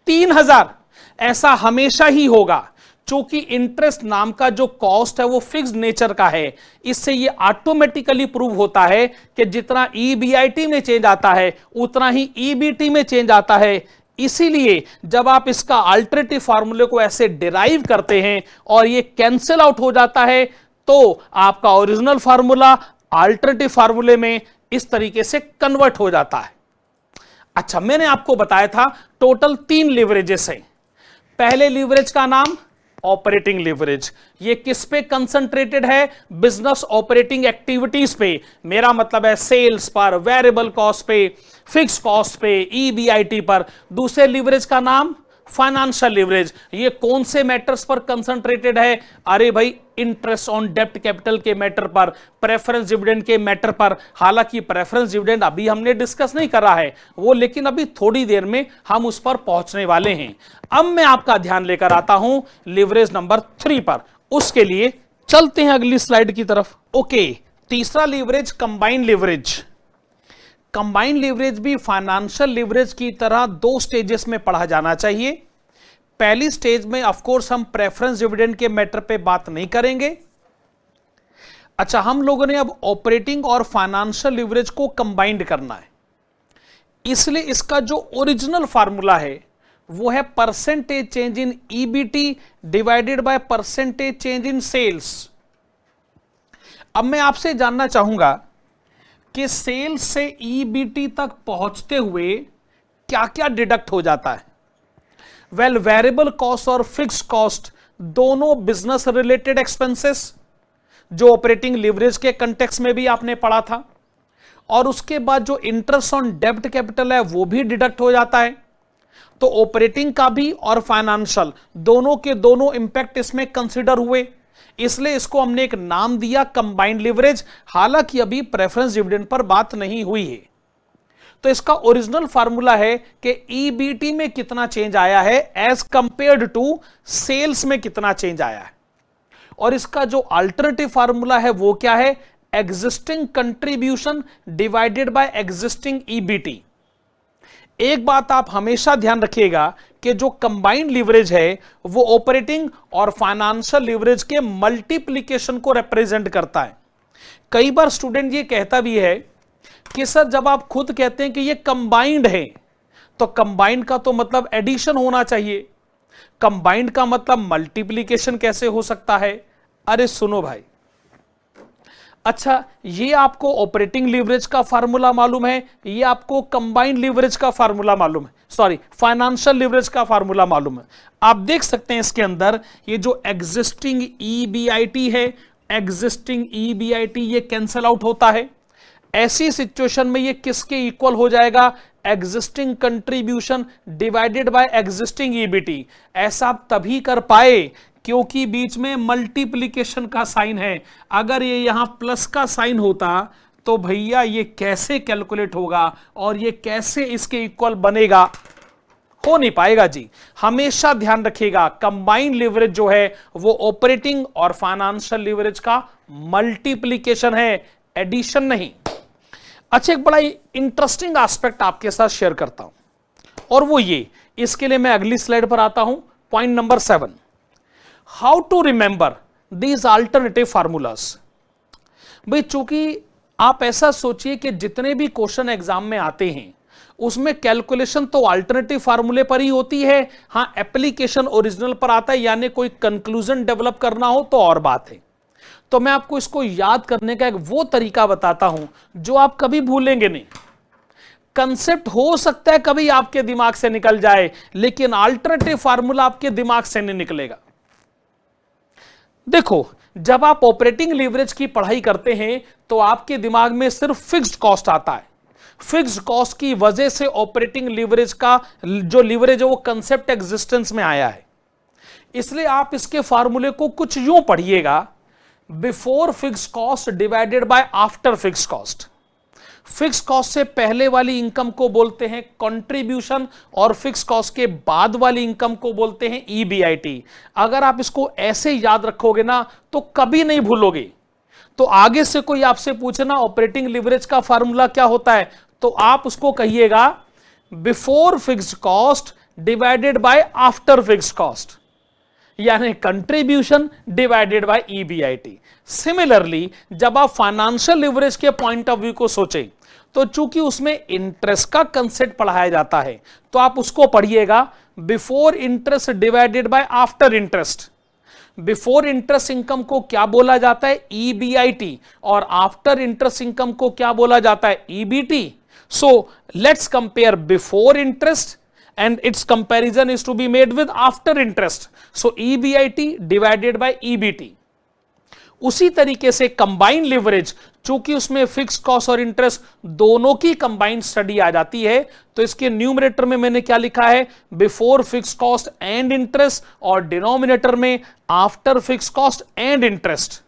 3000। ऐसा हमेशा ही होगा, चूंकि इंटरेस्ट नाम का जो कॉस्ट है वो फिक्स्ड नेचर का है। इससे ये ऑटोमेटिकली प्रूव होता है कि जितना ईबीआईटी में चेंज आता है उतना ही ईबीटी में चेंज आता है। इसीलिए जब आप इसका अल्टरनेटिव फार्मूले को ऐसे डिराइव करते हैं और ये कैंसिल आउट हो जाता है तो आपका ओरिजिनल फार्मूला अल्टरनेटिव फार्मूले में इस तरीके से कन्वर्ट हो जाता है। अच्छा, मैंने आपको बताया था टोटल 3 लीवरेजेस हैं। पहले लीवरेज का नाम ऑपरेटिंग लीवरेज। ये किस पे कंसंट्रेटेड है? बिजनेस ऑपरेटिंग एक्टिविटीज पे। मेरा मतलब है सेल्स पर, वेरिएबल कॉस्ट पे, फिक्स कॉस्ट पे, ईबीआईटी पर। दूसरे लीवरेज का नाम फाइनेंशियल लीवरेज। ये कौन से मैटर्स पर कंसंट्रेटेड है? अरे भाई, इंटरेस्ट ऑन डेब्ट कैपिटल के मैटर पर, प्रेफरेंस डिविडेंड के मैटर पर। हालांकि प्रेफरेंस डिविडेंड अभी हमने डिस्कस नहीं करा है वो, लेकिन अभी थोड़ी देर में हम उस पर पहुंचने वाले हैं। अब मैं आपका ध्यान लेकर आता हूं लीवरेज नंबर 3 पर। उसके लिए चलते हैं अगली स्लाइड की तरफ। ओके, तीसरा leverage combined leverage. Combined leverage भी फाइनेंशियल लीवरेज की तरह 2 स्टेजेस में पढ़ा जाना चाहिए। पहली स्टेज में ऑफ कोर्स हम प्रेफरेंस डिविडेंड के मैटर पे बात नहीं करेंगे। अच्छा, हम लोगों ने अब ऑपरेटिंग और फाइनेंशियल लीवरेज को कंबाइंड करना है, इसलिए इसका जो ओरिजिनल फार्मूला है वो है percentage change in EBT divided by percentage change in sales. अब मैं आपसे जानना चाहूंगा कि सेल्स से ईबीटी तक पहुंचते हुए क्या क्या डिडक्ट हो जाता है? वेल, वेरिएबल कॉस्ट और फिक्स कॉस्ट दोनों बिजनेस रिलेटेड एक्सपेंसेस, जो ऑपरेटिंग लीवरेज के कंटेक्स्ट में भी आपने पढ़ा था। और उसके बाद जो इंटरेस्ट ऑन डेब्ट कैपिटल है वो भी डिडक्ट हो जाता है। तो ऑपरेटिंग का भी और फाइनेंशियल दोनों के दोनों इंपैक्ट इसमें कंसिडर हुए, इसलिए इसको हमने एक नाम दिया कंबाइंड लीवरेज। हालांकि अभी प्रेफरेंस डिविडेंड पर बात नहीं हुई है। तो इसका ओरिजिनल फार्मूला है कि ईबीटी में कितना चेंज आया है एज कंपेयर्ड टू सेल्स में कितना चेंज आया है। और इसका जो अल्टरनेटिव फार्मूला है वो क्या है? Existing contribution divided by existing EBT. एक बात आप हमेशा ध्यान रखिएगा कि जो कंबाइंड लीवरेज है वो ऑपरेटिंग और फाइनेंशियल लीवरेज के मल्टीप्लिकेशन को रिप्रेजेंट करता है। कई बार स्टूडेंट ये कहता भी है कि सर जब आप खुद कहते हैं कि ये कंबाइंड है तो कंबाइंड का तो मतलब एडिशन होना चाहिए, कंबाइंड का मतलब मल्टीप्लिकेशन कैसे हो सकता है? अरे सुनो भाई, अच्छा ये आपको ऑपरेटिंग लीवरेज का फार्मूला मालूम है, ये आपको कंबाइंड लीवरेज का फार्मूला मालूम है, सॉरी फाइनेंशियल लीवरेज का फार्मूला मालूम है। आप देख सकते हैं इसके अंदर ये जो एग्जिस्टिंग ईबीआईटी है, एग्जिस्टिंग ईबीआईटी ये कैंसिल आउट होता है। ऐसी सिचुएशन में ये किसके इक्वल हो जाएगा? Existing contribution divided by existing EBT. ऐसा आप तभी कर पाए क्योंकि बीच में मल्टीप्लिकेशन का साइन है। अगर ये यहां प्लस का साइन होता तो भैया ये कैसे कैलकुलेट होगा और ये कैसे इसके इक्वल बनेगा? हो नहीं पाएगा जी। हमेशा ध्यान रखिएगा कंबाइंड लीवरेज जो है वो ऑपरेटिंग और फाइनेंशियल लीवरेज का मल्टीप्लिकेशन है, एडिशन नहीं। अच्छा, एक बड़ा इंटरेस्टिंग एस्पेक्ट आपके साथ शेयर करता हूं और वो ये, इसके लिए मैं अगली स्लाइड पर आता हूं। Point number 7, how to remember these alternative formulas. भाई चूंकि आप ऐसा सोचिए कि जितने भी क्वेश्चन एग्जाम में आते हैं उसमें कैलकुलेशन तो अल्टरनेटिव फार्मूले पर ही होती है। हां, एप्लीकेशन ओरिजिनल पर आता है, यानी कोई कंक्लूजन डेवलप करना हो तो और बात है। तो मैं आपको इसको याद करने का एक वो तरीका बताता हूं जो आप कभी भूलेंगे नहीं। कंसेप्ट हो सकता है कभी आपके दिमाग से निकल जाए, लेकिन अल्टरनेटिव फार्मूला आपके दिमाग से नहीं निकलेगा। देखो, जब आप ऑपरेटिंग लीवरेज की पढ़ाई करते हैं तो आपके दिमाग में सिर्फ फिक्स्ड कॉस्ट आता है। फिक्स्ड कॉस्ट की वजह से ऑपरेटिंग लीवरेज का जो लीवरेज है वो कंसेप्ट एग्जिस्टेंस में आया है। इसलिए आप इसके फार्मूले को कुछ यूं पढ़िएगा, before fixed cost divided by after fixed cost. Fix cost से पहले वाली इनकम को बोलते हैं कंट्रीब्यूशन और फिक्स कॉस्ट के बाद वाली इनकम को बोलते हैं ईबीआईटी। अगर आप इसको ऐसे याद रखोगे ना तो कभी नहीं भूलोगे। तो आगे से कोई आपसे पूछे ना ऑपरेटिंग लिवरेज का फार्मूला क्या होता है, तो आप उसको कहिएगा before fixed cost divided by after fixed cost, यानी contribution divided by EBIT. Similarly जब आप फाइनेंशियल लिवरेज के पॉइंट ऑफ व्यू को सोचें तो चूंकि उसमें इंटरेस्ट का कंसेप्ट पढ़ाया जाता है तो आप उसको पढ़िएगा before interest divided by after interest. Before interest income को क्या बोला जाता है, ईबीआईटी, और आफ्टर इंटरेस्ट इनकम को क्या बोला जाता है, EBT. So let's compare before interest and its comparison is to be made with after interest, so EBIT divided by EBT। उसी तरीके से कंबाइंड लिवरेज, चूंकि उसमें फिक्स कॉस्ट और इंटरेस्ट दोनों की कंबाइंड स्टडी आ जाती है, तो इसके न्यूमरेटर में मैंने क्या लिखा है, before fix cost and interest, और डिनोमिनेटर में after fix cost and interest.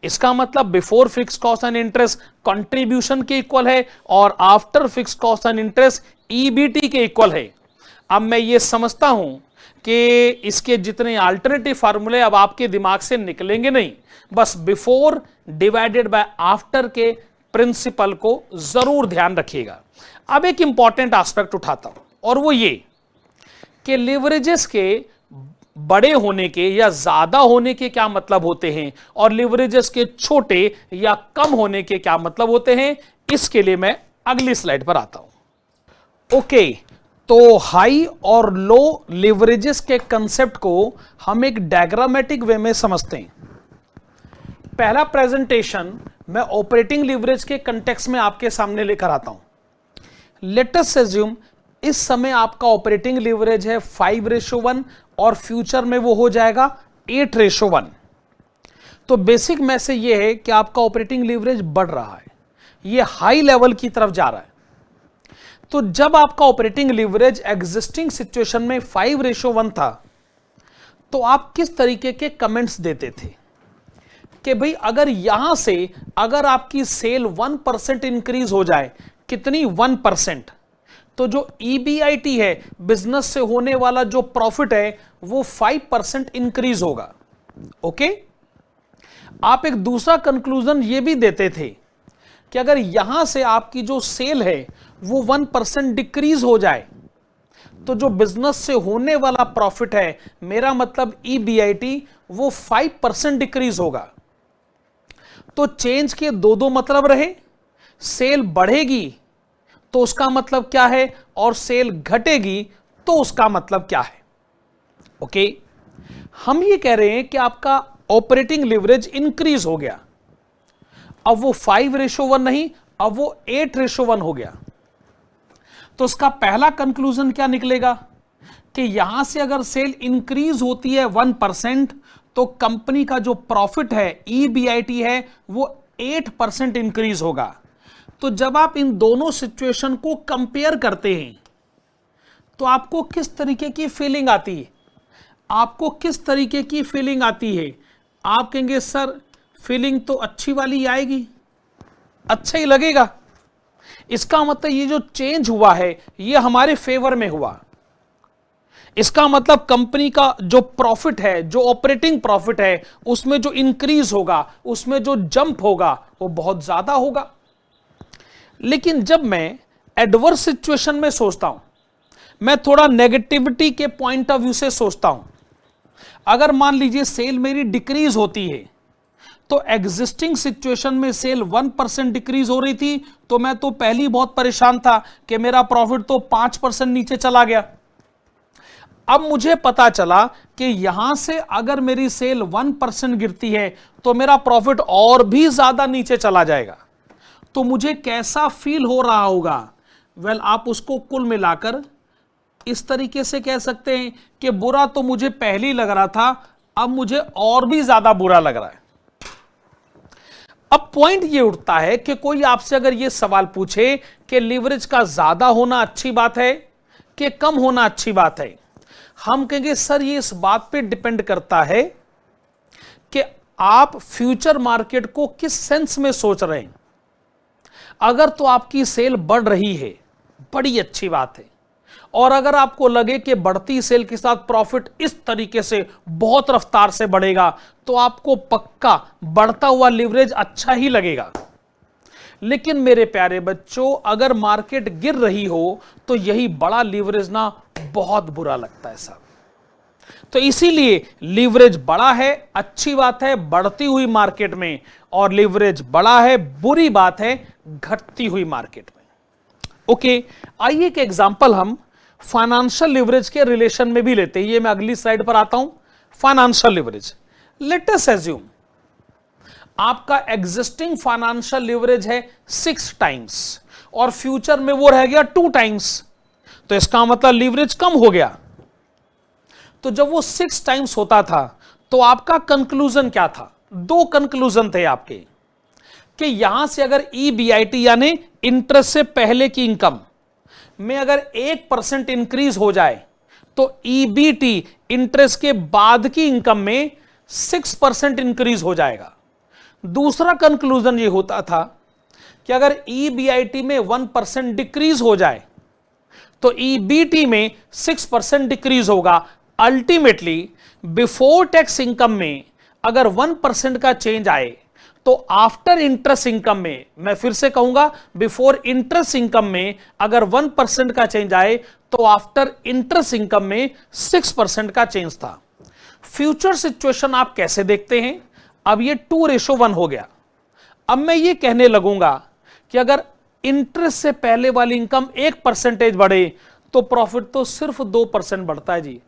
इसका मतलब before fix cost and interest contribution के इक्वल है और after fix cost and interest EBT के इक्वल है। अब मैं ये समझता हूं कि इसके जितने अल्टरनेटिव फार्मूले अब आपके दिमाग से निकलेंगे नहीं, बस बिफोर डिवाइडेड बाय आफ्टर के प्रिंसिपल को जरूर ध्यान रखिएगा। अब एक इंपॉर्टेंट एस्पेक्ट उठाता हूं और वो ये कि लिवरेजेस के बड़े होने के या ज्यादा होने के क्या मतलब होते हैं और लिवरेजेस के छोटे या कम होने के क्या मतलब होते हैं। इसके लिए मैं अगली स्लाइड पर आता हूं। ओके, तो हाई और लो लिवरेजेस के कंसेप्ट को हम एक डायग्रामेटिक वे में समझते हैं। पहला प्रेजेंटेशन मैं ऑपरेटिंग लिवरेज के कंटेक्स्ट में आपके सामने लेकर आता हूं। लेट अस अज्यूम इस समय आपका ऑपरेटिंग लिवरेज है 5:1 और फ्यूचर में वो हो जाएगा 8:1। तो बेसिक मैसेज ये है कि आपका ऑपरेटिंग लिवरेज बढ़ रहा है, ये हाई लेवल की तरफ जा रहा है। तो जब आपका ऑपरेटिंग लिवरेज एग्जिस्टिंग सिचुएशन में 5:1 था तो आप किस तरीके के कमेंट्स देते थे कि भाई अगर यहां से अगर आपकी सेल 1% इंक्रीज हो जाए, कितनी 1%, तो जो ईबीआईटी है बिजनेस से होने वाला जो प्रॉफिट है वो 5% इंक्रीज होगा। ओके, आप एक दूसरा कंक्लूजन ये भी देते थे कि अगर यहां से आपकी जो सेल है वो 1% डिक्रीज हो जाए तो जो बिजनेस से होने वाला प्रॉफिट है, मेरा मतलब ईबीआईटी, वो 5% डिक्रीज होगा। तो चेंज के दो मतलब रहे, सेल बढ़ेगी तो उसका मतलब क्या है और सेल घटेगी तो उसका मतलब क्या है। ओके, हम ये कह रहे हैं कि आपका ऑपरेटिंग लिवरेज इंक्रीज हो गया, अब वो 5:1 नहीं, अब वो 8:1 हो गया। तो उसका पहला कंक्लूजन क्या निकलेगा कि यहां से अगर सेल इंक्रीज होती है 1% तो कंपनी का जो प्रॉफिट है, ईबीआईटी है, वो 8% इंक्रीज होगा। तो जब आप इन दोनों सिचुएशन को कंपेयर करते हैं तो आपको किस तरीके की फीलिंग आती है, आपको किस तरीके की फीलिंग आती है। आप कहेंगे सर फीलिंग तो अच्छी वाली आएगी, अच्छा ही लगेगा। इसका मतलब ये जो चेंज हुआ है ये हमारे फेवर में हुआ। इसका मतलब कंपनी का जो प्रॉफिट है, जो ऑपरेटिंग प्रॉफिट है, उसमें जो इंक्रीज होगा, उसमें जो जंप होगा वो बहुत ज्यादा होगा। लेकिन जब मैं एडवर्स सिचुएशन में सोचता हूं, मैं थोड़ा नेगेटिविटी के पॉइंट ऑफ व्यू से सोचता हूं। अगर मान लीजिए सेल मेरी डिक्रीज होती है तो एग्जिस्टिंग सिचुएशन में सेल 1% डिक्रीज हो रही थी तो मैं तो पहले बहुत परेशान था कि मेरा प्रॉफिट तो 5% नीचे चला गया। अब मुझे पता चला कि यहां से अगर मेरी सेल 1% गिरती है तो मेरा प्रॉफिट और भी ज्यादा नीचे चला जाएगा। तो मुझे कैसा फील हो रहा होगा, वेल आप उसको कुल मिलाकर इस तरीके से कह सकते हैं कि बुरा तो मुझे पहले ही लग रहा था, अब मुझे और भी ज्यादा बुरा लग रहा है। अब पॉइंट ये उठता है कि कोई आपसे अगर ये सवाल पूछे कि लीवरेज का ज्यादा होना अच्छी बात है कि कम होना अच्छी बात है, हम कहेंगे सर ये इस बात पे डिपेंड करता है कि आप फ्यूचर मार्केट को किस सेंस में सोच रहे हैं। अगर तो आपकी सेल बढ़ रही है, बड़ी अच्छी बात है, और अगर आपको लगे कि बढ़ती सेल के साथ प्रॉफिट इस तरीके से बहुत रफ्तार से बढ़ेगा, तो आपको पक्का बढ़ता हुआ लीवरेज अच्छा ही लगेगा। लेकिन मेरे प्यारे बच्चों, अगर मार्केट गिर रही हो तो यही बड़ा लीवरेज ना बहुत बुरा लगता है साहब। तो इसीलिए लीवरेज बड़ा है अच्छी बात है बढ़ती हुई मार्केट में, और लीवरेज बड़ा है बुरी बात है घटती हुई मार्केट में। ओके, आइए एक एग्जांपल हम फाइनेंशियल लीवरेज के रिलेशन में भी लेते हैं। ये मैं अगली स्लाइड पर आता हूं। Financial leverage, let us assume आपका एग्जिस्टिंग फाइनेंशियल लीवरेज है 6 टाइम्स और फ्यूचर में वो रह गया 2 टाइम्स, तो इसका मतलब लीवरेज कम हो गया। तो जब वो 6 टाइम्स होता था तो आपका कंक्लूजन क्या था? 2 कंक्लूजन थे आपके कि यहां से अगर ईबीआईटी यानी इंटरेस्ट से पहले की इनकम में अगर 1% इंक्रीज हो जाए तो ईबीटी इंटरेस्ट के बाद की इनकम में 6% इंक्रीज हो जाएगा। दूसरा कंक्लूजन ये होता था कि अगर ईबीआईटी में 1% डिक्रीज हो जाए तो ईबीटी में 6% डिक्रीज होगा। अल्टीमेटली बिफोर टैक्स इनकम में अगर 1% का चेंज आए तो आफ्टर इंटरेस्ट इनकम में, मैं फिर से कहूंगा, बिफोर इंटरेस्ट इनकम में अगर 1% का चेंज आए तो आफ्टर इंटरेस्ट इनकम में 6% का चेंज था। फ्यूचर सिचुएशन आप कैसे देखते हैं? अब ये 2:1 हो गया। अब मैं ये कहने लगूंगा कि अगर इंटरेस्ट से पहले वाली इनकम 1% बढ़े तो प्रॉफिट तो सिर्फ 2% बढ़ता है जी।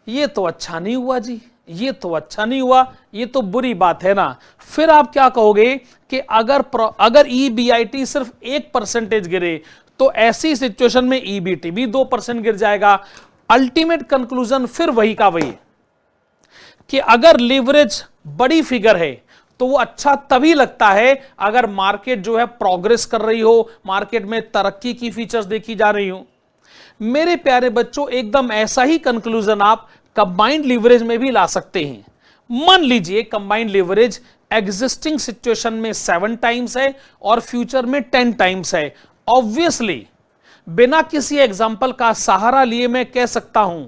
ये तो अच्छा नहीं हुआ जी, ये तो अच्छा नहीं हुआ, ये तो बुरी बात है ना। फिर आप क्या कहोगे कि अगर ईबीआईटी सिर्फ 1% गिरे तो ऐसी सिचुएशन में ईबीटी भी 2% गिर जाएगा। अल्टीमेट कंक्लूजन फिर वही का वही कि अगर लीवरेज बड़ी फिगर है तो वो अच्छा तभी लगता है अगर मार्केट जो है प्रोग्रेस कर रही हो, मार्केट में तरक्की की फीचर्स देखी जा रही हो। मेरे प्यारे बच्चों, एकदम ऐसा ही कंक्लूजन आप कंबाइंड लीवरेज में भी ला सकते हैं। मान लीजिए कंबाइंड लीवरेज एग्जिस्टिंग सिचुएशन में 7 टाइम्स है और फ्यूचर में 10 टाइम्स है। ऑब्वियसली बिना किसी एग्जांपल का सहारा लिए मैं कह सकता हूं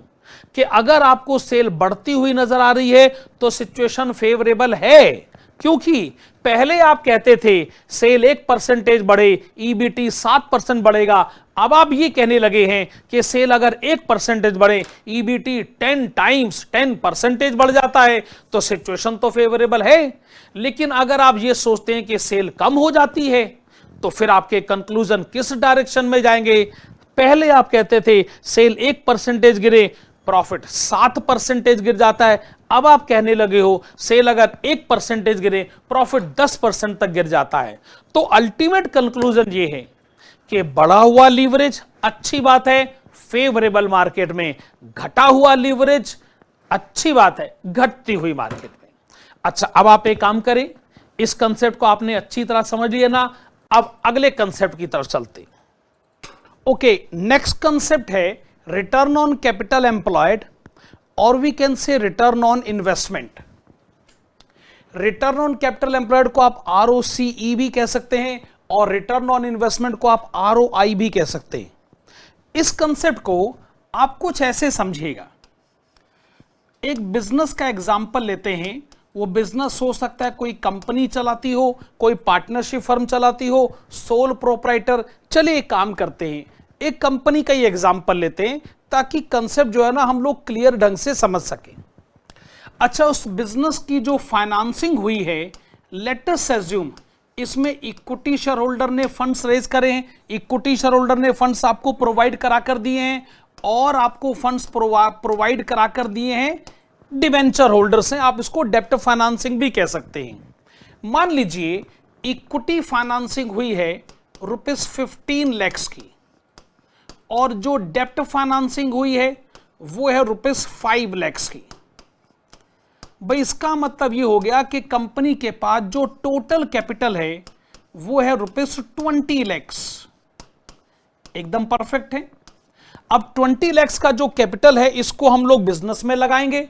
कि अगर आपको सेल बढ़ती हुई नजर आ रही है तो सिचुएशन फेवरेबल है, क्योंकि पहले आप कहते थे सेल 1% बढ़े ईबीटी 7% बढ़ेगा। अब आप ये कहने लगे हैं कि सेल अगर 1% बढ़े ईबीटी 10% बढ़ जाता है तो सिचुएशन तो फेवरेबल है। लेकिन अगर आप ये सोचते हैं कि सेल कम हो जाती है तो फिर आपके कंक्लूजन किस डायरेक्शन में जाएंगे? पहले आप कहते थे सेल 1% गिरे प्रॉफिट 7% गिर जाता है, अब आप कहने लगे हो सेल अगर 1% गिरे प्रॉफिट 10% तक गिर जाता है। तो अल्टीमेट कंक्लूजन ये है कि बढ़ा हुआ लीवरेज अच्छी बात है फेवरेबल मार्केट में, घटा हुआ लीवरेज अच्छी बात है घटती हुई मार्केट में। अच्छा, अब आप एक काम करें, इस कंसेप्ट को आपने अच्छी तरह समझ लिया ना, अब अगले कंसेप्ट की तरफ चलते। ओके, नेक्स्ट कंसेप्ट है रिटर्न ऑन कैपिटल एम्प्लॉयड, और we can say return on investment. Return on capital employed को आप ROCE भी कह सकते हैं और रिटर्न ऑन इन्वेस्टमेंट को आप ROI भी कह सकते हैं। इस कंसेप्ट को आप कुछ ऐसे समझिएगा। एक बिजनेस का एग्जांपल लेते हैं। वो बिजनेस हो सकता है कोई कंपनी चलाती हो, कोई पार्टनरशिप फर्म चलाती हो, सोल प्रोप्राइटर। चलिए एक काम करते हैं, एक कंपनी का ही एग्जांपल लेते हैं ताकि कंसेप्ट जो है ना हम लोग क्लियर ढंग से समझ सकें। अच्छा, उस बिजनेस की जो फाइनेंसिंग हुई है, लेट अस अज्यूम इसमें इक्विटी शेयर होल्डर ने फंड्स रेज करे हैं, इक्विटी शेयर होल्डर ने फंड्स आपको प्रोवाइड करा कर दिए हैं, और आपको फंड्स प्रोवाइड करा कर दिए हैं डिबेंचर होल्डर्स हैं। आप इसको डेब्ट फाइनेंसिंग भी कह सकते हैं। मान लीजिए इक्विटी फाइनेंसिंग हुई है ₹15 लाख की, और जो डेप्ट फाइनेंसिंग हुई है वो है ₹5 लाख की। भाई इसका मतलब ये हो गया कि कंपनी के पास जो टोटल कैपिटल है वो है ₹20 लाख। एकदम परफेक्ट है। अब 20 लाख का जो कैपिटल है इसको हम लोग बिजनेस में लगाएंगे।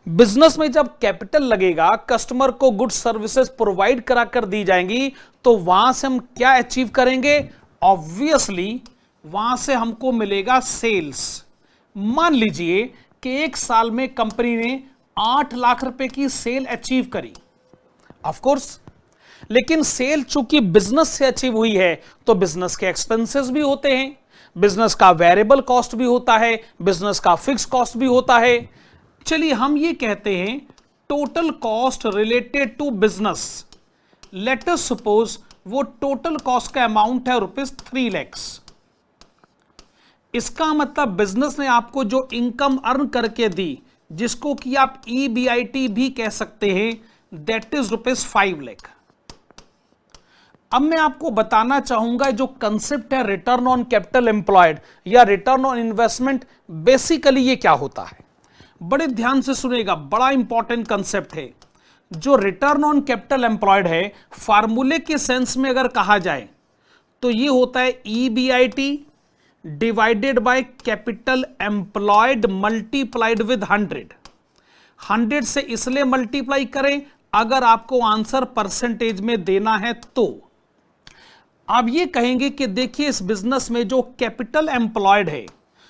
बिजनेस में जब कैपिटल लगेगा, कस्टमर को गुड सर्विसेज प्रोवाइड करा कर दी जाएंगी, तो वहां से हम क्या अचीव करेंगे? ऑब्वियसली वहां से हमको मिलेगा सेल्स। मान लीजिए कि एक साल में कंपनी ने 8 लाख रुपए की सेल अचीव करी, ऑफ कोर्स, लेकिन सेल चूंकि बिजनेस से अचीव हुई है तो बिजनेस के एक्सपेंसेस भी होते हैं, बिजनेस का वेरिएबल कॉस्ट भी होता है, बिजनेस का फिक्स कॉस्ट भी होता है। चलिए हम ये कहते हैं total cost related to business, let us suppose वो टोटल कॉस्ट का अमाउंट है ₹3 लाख। इसका मतलब बिजनेस ने आपको जो इनकम अर्न करके दी, जिसको कि आप EBIT भी कह सकते हैं, दैट इज ₹5 लाख। अब मैं आपको बताना चाहूंगा जो कंसेप्ट है रिटर्न ऑन कैपिटल एम्प्लॉयड या रिटर्न ऑन इन्वेस्टमेंट, बेसिकली ये क्या होता है। बड़े ध्यान से सुनेगा, बड़ा इंपॉर्टेंट कंसेप्ट है। जो रिटर्न ऑन कैपिटल एम्प्लॉयड है, फार्मूले के सेंस में अगर कहा जाए तो ये होता है EBIT divided by capital employed multiplied with 100। 100 से इसलिए मल्टीप्लाई करें अगर आपको आंसर परसेंटेज में देना है तो। आप ये कहेंगे कि देखिए इस बिजनेस में जो कैपिटल एम्प्लॉयड है,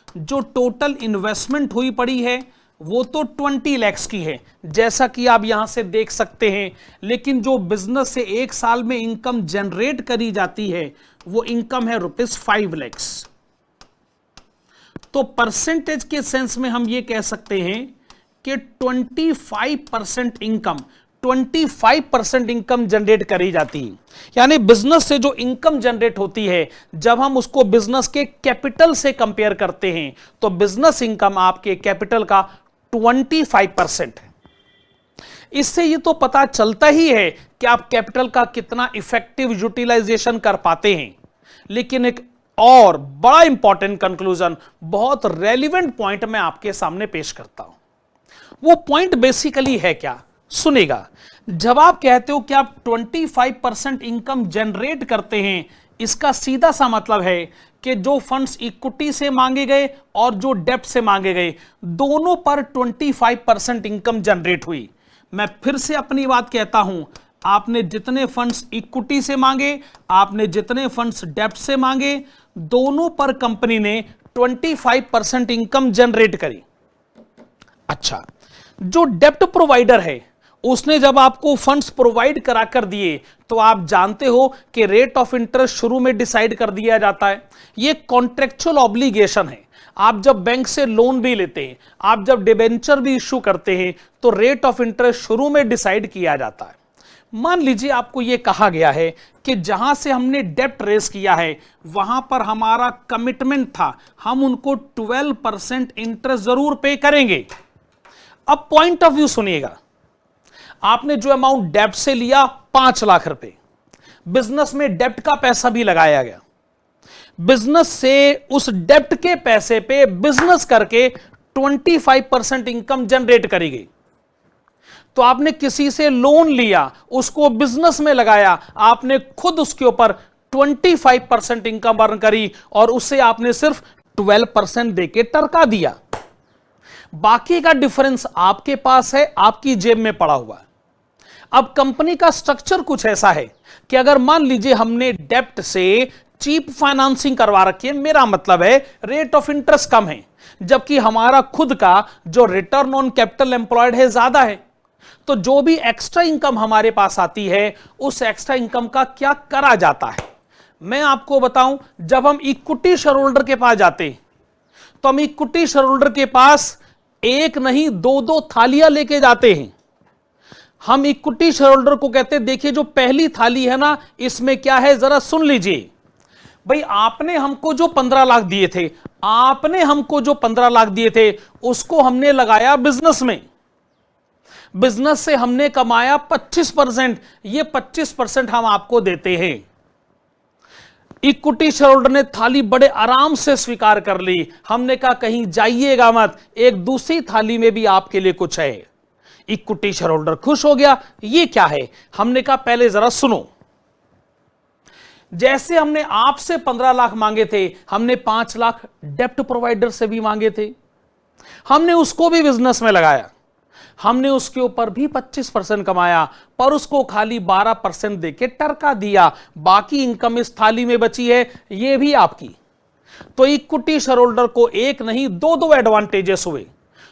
जो टोटल इन्वेस्टमेंट हुई पड़ी है वो तो 20 लाख की है, जैसा कि आप यहां से देख सकते हैं, लेकिन जो बिजनेस से एक साल में इनकम जनरेट करी जाती है वो इनकम है ₹5 लाख। तो परसेंटेज के सेंस में हम ये कह सकते हैं कि 25% इनकम, 25% इनकम जनरेट करी जाती है। यानी बिजनेस से जो इनकम जनरेट होती है, जब हम उसको बिजनेस के कैपिटल से कंपेयर करते हैं तो बिजनेस इनकम आपके कैपिटल का 25% है। इससे ये तो पता चलता ही है कि आप कैपिटल का कितना इफेक्टिव यूटिलाइजेशन कर पाते हैं। लेकिन एक और बड़ा इंपॉर्टेंट कंक्लूजन, बहुत रेलिवेंट पॉइंट मैं आपके सामने पेश करता हूं। वो पॉइंट बेसिकली है क्या, सुनेगा। जब आप कहते हो कि आप 25% इनकम जनरेट करते हैं, इसका सीधा सा मतलब है कि जो फंड्स इक्विटी से मांगे गए और जो डेब्ट से मांगे गए, दोनों पर 25% इनकम जनरेट हुई। मैं फिर से अपनी बात कहता हूं, आपने जितने फंड्स इक्विटी से मांगे, आपने जितने फंड्स डेब्ट से मांगे, दोनों पर कंपनी ने 25% इनकम जनरेट करी। अच्छा, जो डेब्ट प्रोवाइडर है उसने जब आपको फंड्स प्रोवाइड करा कर दिए तो आप जानते हो कि रेट ऑफ इंटरेस्ट शुरू में डिसाइड कर दिया जाता है। ये कॉन्ट्रेक्चुअल ऑब्लिगेशन है। आप जब बैंक से लोन भी लेते हैं, आप जब डिबेंचर भी इश्यू करते हैं, तो रेट ऑफ इंटरेस्ट शुरू में डिसाइड किया जाता है। मान लीजिए आपको यह कहा गया है कि जहां से हमने डेब्ट रेज किया है वहां पर हमारा कमिटमेंट था, हम उनको 12% इंटरेस्ट जरूर पे करेंगे। अब पॉइंट ऑफ व्यू सुनिएगा, आपने जो अमाउंट डेब्ट से लिया 5 लाख रुपए, बिजनेस में डेब्ट का पैसा भी लगाया गया, बिजनेस से उस डेब्ट के पैसे पे बिजनेस करके 25% इनकम जनरेट करी गई। तो आपने किसी से लोन लिया, उसको बिजनेस में लगाया, आपने खुद उसके ऊपर 25% इनकम अर्न करी और उससे आपने सिर्फ 12% देके टरका दिया। बाकी का डिफरेंस आपके पास है, आपकी जेब में पड़ा हुआ है। अब कंपनी का स्ट्रक्चर कुछ ऐसा है कि अगर मान लीजिए हमने डेब्ट से चीप फाइनेंसिंग करवा रखी है, मेरा मतलब है रेट ऑफ इंटरेस्ट कम है, जबकि हमारा खुद का जो रिटर्न ऑन कैपिटल एम्प्लॉयड है ज्यादा है, तो जो भी एक्स्ट्रा इनकम हमारे पास आती है उस एक्स्ट्रा इनकम का क्या करा जाता है। मैं आपको बताऊं, जब हम इक्विटी शेयरहोल्डर के पास जाते तो हम इक्विटी शेयरहोल्डर के पास एक नहीं 2-2 थालियां लेके जाते हैं। हम इक्विटी शेयरहोल्डर को कहते हैं देखिए जो पहली थाली है ना, इसमें क्या है जरा सुन लीजिए। भाई आपने हमको जो 15 लाख दिए थे, आपने हमको जो 15 लाख दिए थे उसको हमने लगाया बिजनेस में, बिजनेस से हमने कमाया 25%, ये 25% हम आपको देते हैं। इक्विटी शेयर होल्डर ने थाली बड़े आराम से स्वीकार कर ली। हमने कहा कहीं जाइएगा मत, एक दूसरी थाली में भी आपके लिए कुछ है। इक्विटी शेयर होल्डर खुश हो गया, ये क्या है? हमने कहा पहले जरा सुनो। जैसे हमने आपसे 15 लाख मांगे थे, हमने 5 लाख डेप्ट प्रोवाइडर से भी मांगे थे, हमने उसको भी बिजनेस में लगाया, हमने उसके ऊपर भी 25% कमाया, पर उसको खाली 12% देके टरका दिया। बाकी इनकम इस थाली में बची है, ये भी आपकी। तो इक्विटी शेयर होल्डर को एक नहीं दो एडवांटेजेस हुए।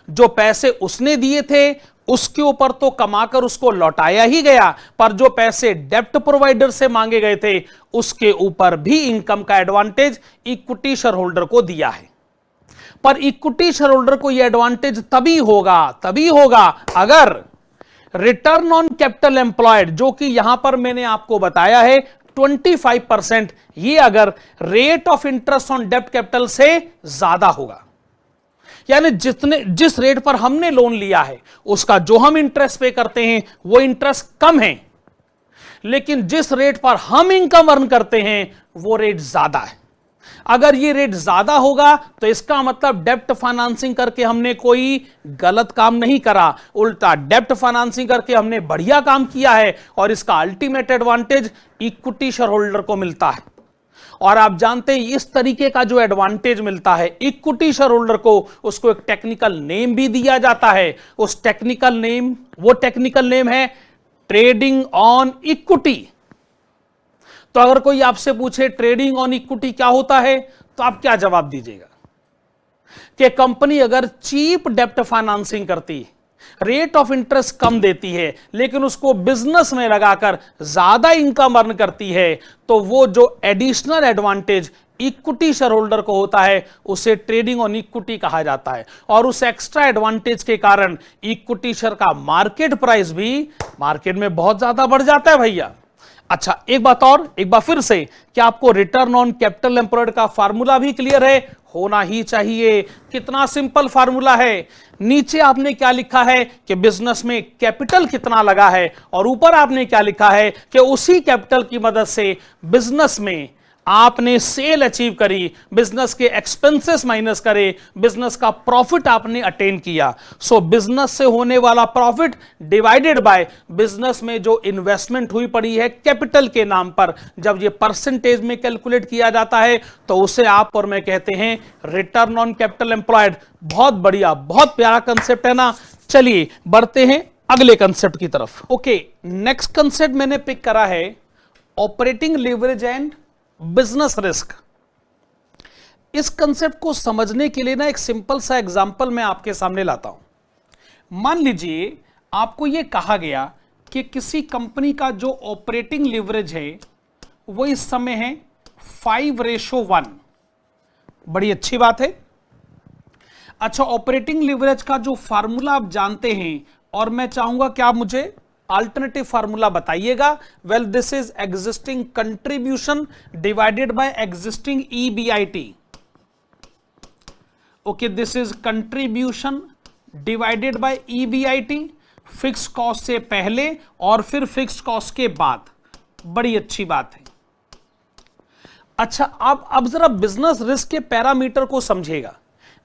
जो पैसे उसने दिए थे उसके ऊपर तो कमाकर उसको लौटाया ही गया, पर जो पैसे डेप्ट प्रोवाइडर से मांगे गए थे उसके ऊपर भी इनकम का एडवांटेज इक्विटी शेयर होल्डर को दिया है। पर इक्विटी शेयर होल्डर को यह एडवांटेज तभी होगा अगर रिटर्न ऑन कैपिटल एम्प्लॉयड, जो कि यहां पर मैंने आपको बताया है 25%, ये अगर रेट ऑफ इंटरेस्ट ऑन डेप्ट कैपिटल से ज्यादा होगा। यानी जिस रेट पर हमने लोन लिया है उसका जो हम इंटरेस्ट पे करते हैं वो इंटरेस्ट कम है, लेकिन जिस रेट पर हम इनकम अर्न करते हैं वो रेट ज्यादा है। अगर ये रेट ज्यादा होगा तो इसका मतलब डेप्ट फाइनेंसिंग करके हमने कोई गलत काम नहीं करा, उल्टा डेप्ट फाइनेंसिंग करके हमने बढ़िया काम किया है, और इसका ultimate advantage equity share holder को मिलता है। और आप जानते हैं इस तरीके का जो एडवांटेज मिलता है इक्विटी शेयर होल्डर को, उसको एक टेक्निकल नेम भी दिया जाता है। वो टेक्निकल नेम है ट्रेडिंग ऑन इक्विटी। तो अगर कोई आपसे पूछे ट्रेडिंग ऑन इक्विटी क्या होता है, तो आप क्या जवाब दीजिएगा? कि कंपनी अगर चीप डेप्ट फाइनेंसिंग करती है, रेट ऑफ इंटरेस्ट कम देती है, लेकिन उसको बिजनेस में लगाकर ज्यादा इनकम अर्न करती है, तो वो जो additional advantage equity share holder को होता है उसे ट्रेडिंग ऑन इक्विटी कहा जाता है। और उस एक्स्ट्रा एडवांटेज के कारण इक्विटी शेयर का मार्केट प्राइस भी मार्केट में बहुत ज्यादा बढ़ जाता है भैया। अच्छा, एक बार फिर से, क्या आपको रिटर्न ऑन कैपिटल एम्प्लॉयड का फार्मूला भी क्लियर है? होना ही चाहिए। कितना सिंपल फार्मूला है। नीचे आपने क्या लिखा है कि बिजनेस में कैपिटल कितना लगा है, और ऊपर आपने क्या लिखा है कि उसी कैपिटल की मदद से बिजनेस में आपने सेल अचीव करी, बिजनेस के एक्सपेंसेस माइनस करे, बिजनेस का प्रॉफिट आपने अटेन किया। सो बिजनेस से होने वाला प्रॉफिट डिवाइडेड बाय बिजनेस में जो इन्वेस्टमेंट हुई पड़ी है कैपिटल के नाम पर, जब ये परसेंटेज में कैलकुलेट किया जाता है तो उसे आप और मैं कहते हैं रिटर्न ऑन कैपिटल एम्प्लॉयड। बहुत बढ़िया, बहुत प्यारा कंसेप्ट है ना। चलिए बढ़ते हैं अगले कंसेप्ट की तरफ। ओके, नेक्स्ट कंसेप्ट मैंने पिक करा है operating leverage and business risk. इस कंसेप्ट को समझने के लिए ना एक सिंपल सा एग्जांपल मैं आपके सामने लाता हूं। मान लीजिए आपको यह कहा गया कि किसी कंपनी का जो ऑपरेटिंग लीवरेज है वो इस समय है 5:1। बड़ी अच्छी बात है। अच्छा, ऑपरेटिंग लीवरेज का जो फार्मूला आप जानते हैं, और मैं चाहूंगा कि आप मुझे अल्टरनेटिव फार्मूला बताइएगा। Well, this is existing contribution divided by existing EBIT। Okay, this is contribution divided by EBIT, fix cost से पहले और फिर फिक्स कॉस्ट के बाद। बड़ी अच्छी बात है। अच्छा, आप अब जरा बिजनेस रिस्क के पैरामीटर को समझिएगा।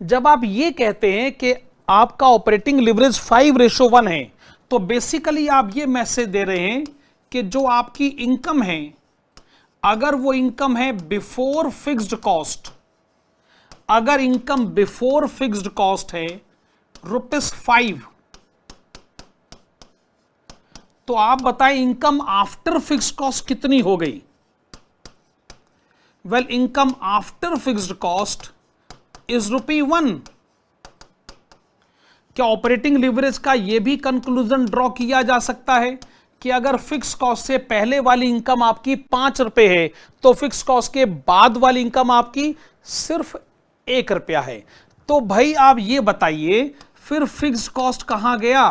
जब आप ये कहते हैं कि आपका ऑपरेटिंग लीवरेज 5:1 है, तो बेसिकली आप ये मैसेज दे रहे हैं कि जो आपकी इनकम है, अगर वो इनकम है बिफोर फिक्स्ड कॉस्ट, अगर इनकम बिफोर फिक्स्ड कॉस्ट है ₹5, तो आप बताएं इनकम आफ्टर फिक्स्ड कॉस्ट कितनी हो गई? Well, income after fixed cost is ₹1। क्या ऑपरेटिंग लीवरेज का यह भी कंक्लूजन ड्रॉ किया जा सकता है कि अगर फिक्स कॉस्ट से पहले वाली इनकम आपकी ₹5 है, तो फिक्स कॉस्ट के बाद वाली इनकम आपकी सिर्फ ₹1 है? तो भाई आप ये बताइए फिर फिक्स कॉस्ट कहां गया?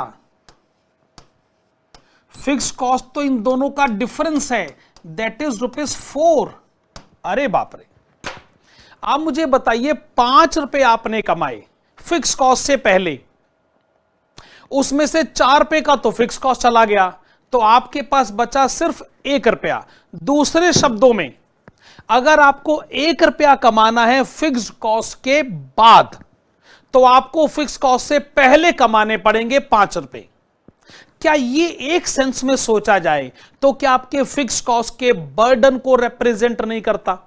फिक्स कॉस्ट तो इन दोनों का डिफरेंस है, दैट इज ₹4। अरे बाप रे, आप मुझे बताइए ₹5 आपने कमाए फिक्स कॉस्ट से पहले, उसमें से ₹4 का तो फिक्स कॉस्ट चला गया, तो आपके पास बचा सिर्फ ₹1। दूसरे शब्दों में अगर आपको 1 रुपया कमाना है फिक्स्ड कॉस्ट के बाद, तो आपको फिक्स कॉस्ट से पहले कमाने पड़ेंगे 5 रुपए। क्या ये एक सेंस में सोचा जाए तो क्या आपके फिक्स कॉस्ट के बर्डन को रिप्रेजेंट नहीं करता?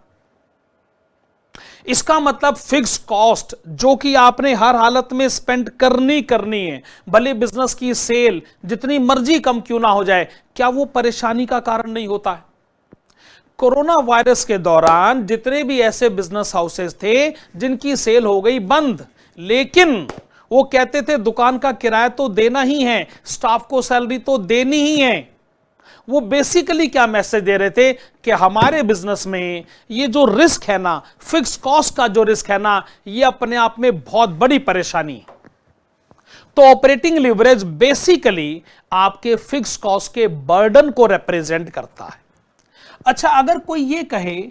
इसका मतलब फिक्स कॉस्ट जो कि आपने हर हालत में स्पेंड करनी है, भले बिजनेस की सेल जितनी मर्जी कम क्यों ना हो जाए, क्या वो परेशानी का कारण नहीं होता है? कोरोना वायरस के दौरान जितने भी ऐसे बिजनेस हाउसेस थे जिनकी सेल हो गई बंद, लेकिन वो कहते थे दुकान का किराया तो देना ही है, स्टाफ को सैलरी तो देनी ही है। वो बेसिकली क्या मैसेज दे रहे थे कि हमारे बिजनेस में ये जो रिस्क है ना, फिक्स कॉस्ट का जो रिस्क है ना, ये अपने आप में बहुत बड़ी परेशानी है। तो ऑपरेटिंग लिवरेज बेसिकली आपके फिक्स कॉस्ट के बर्डन को रिप्रेजेंट करता है। अच्छा, अगर कोई ये कहे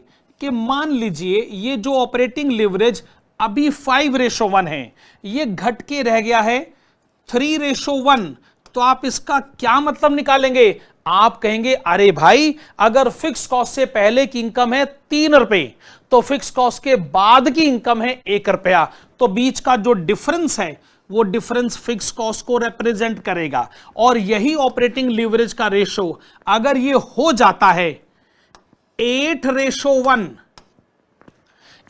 कि मान लीजिए ये जो ऑपरेटिंग लिवरेज अभी 5:1 है, ये घट के रह गया है 3:1, तो आप इसका क्या मतलब निकालेंगे? आप कहेंगे अरे भाई, अगर फिक्स कॉस्ट से पहले की इनकम है 3 रुपए, तो फिक्स कॉस्ट के बाद की इनकम है 1 रुपया, तो बीच का जो डिफरेंस है वो डिफरेंस फिक्स कॉस्ट को रिप्रेजेंट करेगा। और यही ऑपरेटिंग लिवरेज का रेशो अगर ये हो जाता है 8:1,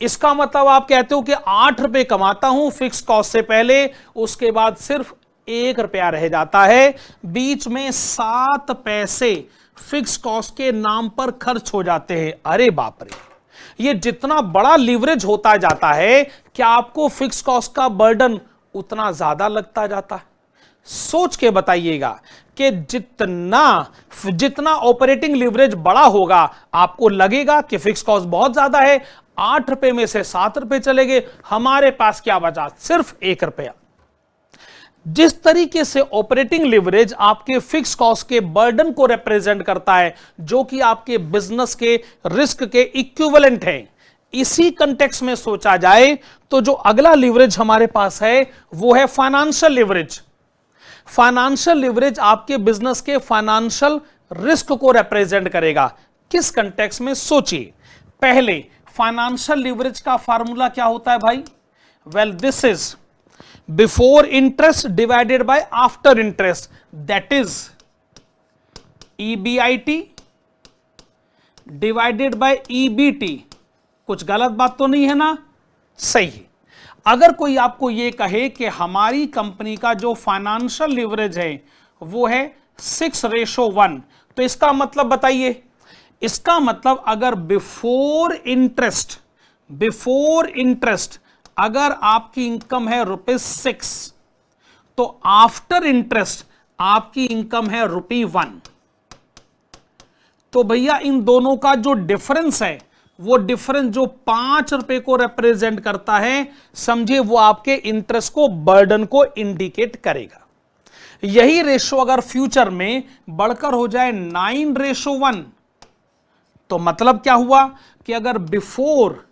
इसका मतलब आप कहते हो कि 8 रुपए कमाता हूं फिक्स कॉस्ट से पहले, उसके बाद सिर्फ 1 रुपया रह जाता है, बीच में 7 पैसे फिक्स कॉस्ट के नाम पर खर्च हो जाते हैं। अरे बाप रे, ये जितना बड़ा लिवरेज होता जाता है, क्या आपको फिक्स कॉस्ट का बर्डन उतना ज्यादा लगता जाता है? सोच के बताइएगा कि जितना ऑपरेटिंग लिवरेज बड़ा होगा, आपको लगेगा कि फिक्स कॉस्ट बहुत ज्यादा है, 8 रुपए में से 7 रुपए चले गए, हमारे पास क्या बचा? सिर्फ 1 रुपया। जिस तरीके से ऑपरेटिंग लिवरेज आपके फिक्स कॉस्ट के बर्डन को रिप्रेजेंट करता है, जो कि आपके बिजनेस के रिस्क के इक्विवेलेंट है, इसी कंटेक्स्ट में सोचा जाए तो जो अगला लिवरेज हमारे पास है वो है फाइनेंशियल लिवरेज। फाइनेंशियल लिवरेज आपके बिजनेस के फाइनेंशियल रिस्क को रिप्रेजेंट करेगा। किस कंटेक्स्ट में? सोचिए। पहले फाइनेंशियल लिवरेज का फार्मूला क्या होता है भाई? Well, this is before interest divided by after interest, that is EBIT divided by EBT। कुछ गलत बात तो नहीं है ना? सही है। अगर कोई आपको यह कहे कि हमारी कंपनी का जो फाइनेंशियल लिवरेज है वो है 6:1, तो इसका मतलब बताइए। इसका मतलब अगर बिफोर इंटरेस्ट अगर आपकी इनकम है ₹6, तो आफ्टर इंटरेस्ट आपकी इनकम है ₹1। तो भैया इन दोनों का जो डिफरेंस है, वो डिफरेंस जो 5 रुपए को रिप्रेजेंट करता है, समझिए वो आपके इंटरेस्ट को, बर्डन को इंडिकेट करेगा। यही रेशो अगर फ्यूचर में बढ़कर हो जाए 9:1, तो मतलब क्या हुआ कि अगर बिफोर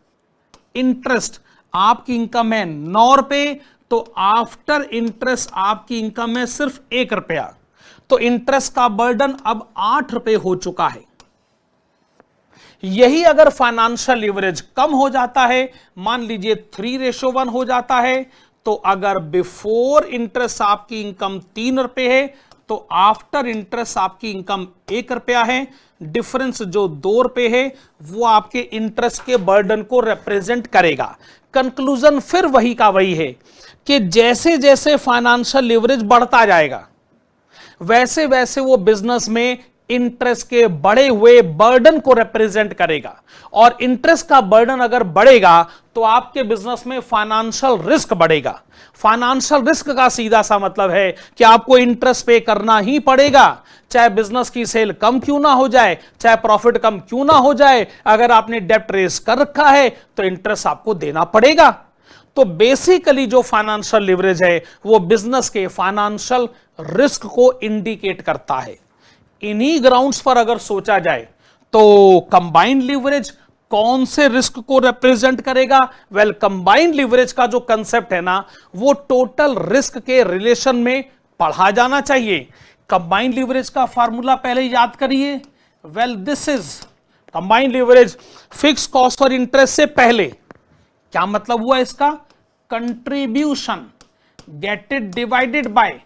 इंटरेस्ट आपकी इनकम है 9 रुपए, तो आफ्टर इंटरेस्ट आपकी इनकम है सिर्फ 1 रुपया, तो इंटरेस्ट का बर्डन अब 8 रुपए हो चुका है। यही अगर फाइनेंशियल लिवरेज कम हो जाता है, मान लीजिए 3:1 हो जाता है, तो अगर बिफोर इंटरेस्ट आपकी इनकम 3 रुपए है, तो आफ्टर इंटरेस्ट आपकी इनकम 1 रुपया है, डिफरेंस जो 2 रुपए है वो आपके इंटरेस्ट के बर्डन को रिप्रेजेंट करेगा। कंक्लूजन फिर वही का वही है कि जैसे जैसे फाइनेंशियल लिवरेज बढ़ता जाएगा, वैसे वैसे वो बिजनेस में इंटरेस्ट के बढ़े हुए बर्डन को रिप्रेजेंट करेगा, और इंटरेस्ट का बर्डन अगर बढ़ेगा तो आपके बिजनेस में फाइनेंशियल रिस्क बढ़ेगा। फाइनेंशियल रिस्क का सीधा सा मतलब है कि आपको इंटरेस्ट पे करना ही पड़ेगा, चाहे बिजनेस की सेल कम क्यों ना हो जाए, चाहे प्रॉफिट कम क्यों ना हो जाए। अगर आपने डेब्ट रेज कर रखा है तो इंटरेस्ट आपको देना पड़ेगा। तो बेसिकली जो फाइनेंशियल लिवरेज है वो बिजनेस के फाइनेंशियल रिस्क को इंडिकेट करता है। इन्हीं ग्राउंड्स पर अगर सोचा जाए तो कंबाइंड लिवरेज कौन से रिस्क को रिप्रेजेंट करेगा? वेल, कंबाइंड लिवरेज का जो कंसेप्ट है ना, वो टोटल रिस्क के रिलेशन में पढ़ा जाना चाहिए। कंबाइंड लिवरेज का फार्मूला पहले याद करिए। Well, this is combined leverage fix cost और इंटरेस्ट से पहले, क्या मतलब हुआ इसका? Contribution get it divided by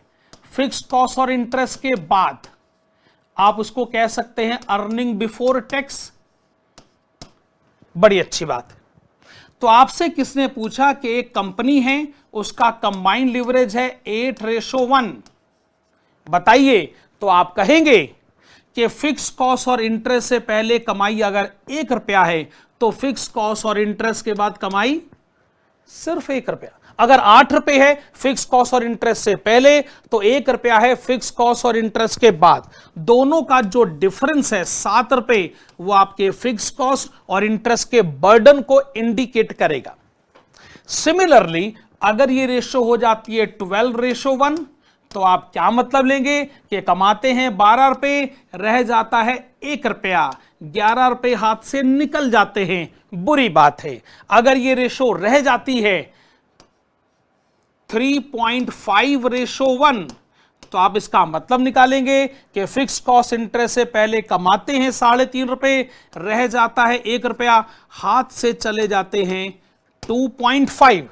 fix cost और इंटरेस्ट के बाद आप उसको कह सकते हैं अर्निंग बिफोर टैक्स। बड़ी अच्छी बात है। तो आपसे किसने पूछा कि एक कंपनी है, उसका कंबाइंड लीवरेज है 8:1, बताइए, तो आप कहेंगे कि फिक्स कॉस्ट और इंटरेस्ट से पहले कमाई अगर 1 रुपया है तो फिक्स कॉस्ट और इंटरेस्ट के बाद कमाई सिर्फ 1 रुपया। अगर 8 रुपए है फिक्स कॉस्ट और इंटरेस्ट से पहले तो 1 रुपया है फिक्स कॉस्ट और इंटरेस्ट के बाद। दोनों का जो डिफरेंस है 7 रुपए, वो आपके फिक्स कॉस्ट और इंटरेस्ट के बर्डन को इंडिकेट करेगा। सिमिलरली अगर ये रेशो हो जाती है 12:1, तो आप क्या मतलब लेंगे कि कमाते हैं 12 रुपए, रह जाता है 1 रुपया, 11 रुपए हाथ से निकल जाते हैं, बुरी बात है। अगर ये रेशो रह जाती है 3.5:1, तो आप इसका मतलब निकालेंगे कि फिक्स कॉस्ट इंटरेस्ट से पहले कमाते हैं 3.5 रुपए, रह जाता है 1 रुपया, हाथ से चले जाते हैं 2.5।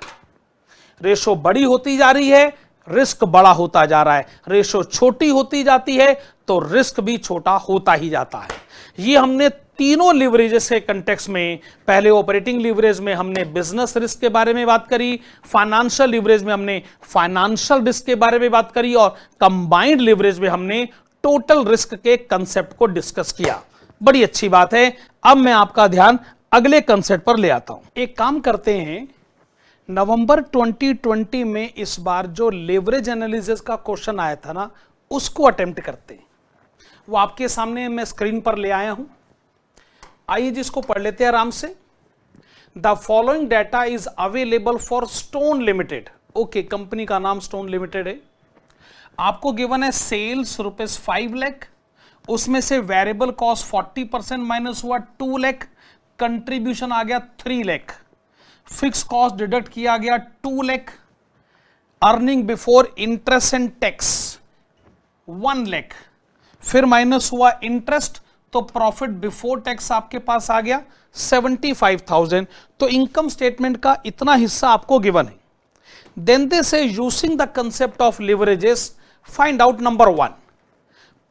रेशो बड़ी होती जा रही है, रिस्क बड़ा होता जा रहा है। रेशो छोटी होती जाती है तो रिस्क भी छोटा होता ही जाता है। ये हमने तीनों लिवरेजेस के कंटेक्स्ट में, पहले ऑपरेटिंग लिवरेज में हमने बिजनेस रिस्क के बारे में बात करी, फाइनेंशियल लिवरेज में हमने फाइनेंशियल रिस्क के बारे में बात करी, और कंबाइंड लिवरेज में हमने टोटल रिस्क के कंसेप्ट को डिस्कस किया। बड़ी अच्छी बात है। अब मैं आपका ध्यान अगले कंसेप्ट पर ले आता हूं। एक काम करते हैं, नवंबर 2020 में इस बार जो लेवरेज एनालिसिस का क्वेश्चन आया था ना, उसको अटेम्प्ट करते हैं। वो आपके सामने मैं स्क्रीन पर ले आया हूं, आइए जिसको पढ़ लेते हैं आराम से। The following data is available for stone limited. Okay, company का नाम स्टोन लिमिटेड है। आपको गिवन है सेल्स ₹5 लाख, उसमें से वेरिएबल कॉस्ट 40% माइनस हुआ 2 लाख, कंट्रीब्यूशन आ गया 3 लाख, फिक्स कॉस्ट डिडक्ट किया गया 2 lakh, earning before interest and tax 1 lakh, फिर माइनस हुआ इंटरेस्ट, तो प्रॉफिट बिफोर टैक्स आपके पास आ गया 75,000। तो इनकम स्टेटमेंट का इतना हिस्सा आपको गिवन है। देन दे से using the concept of leverages find out number 1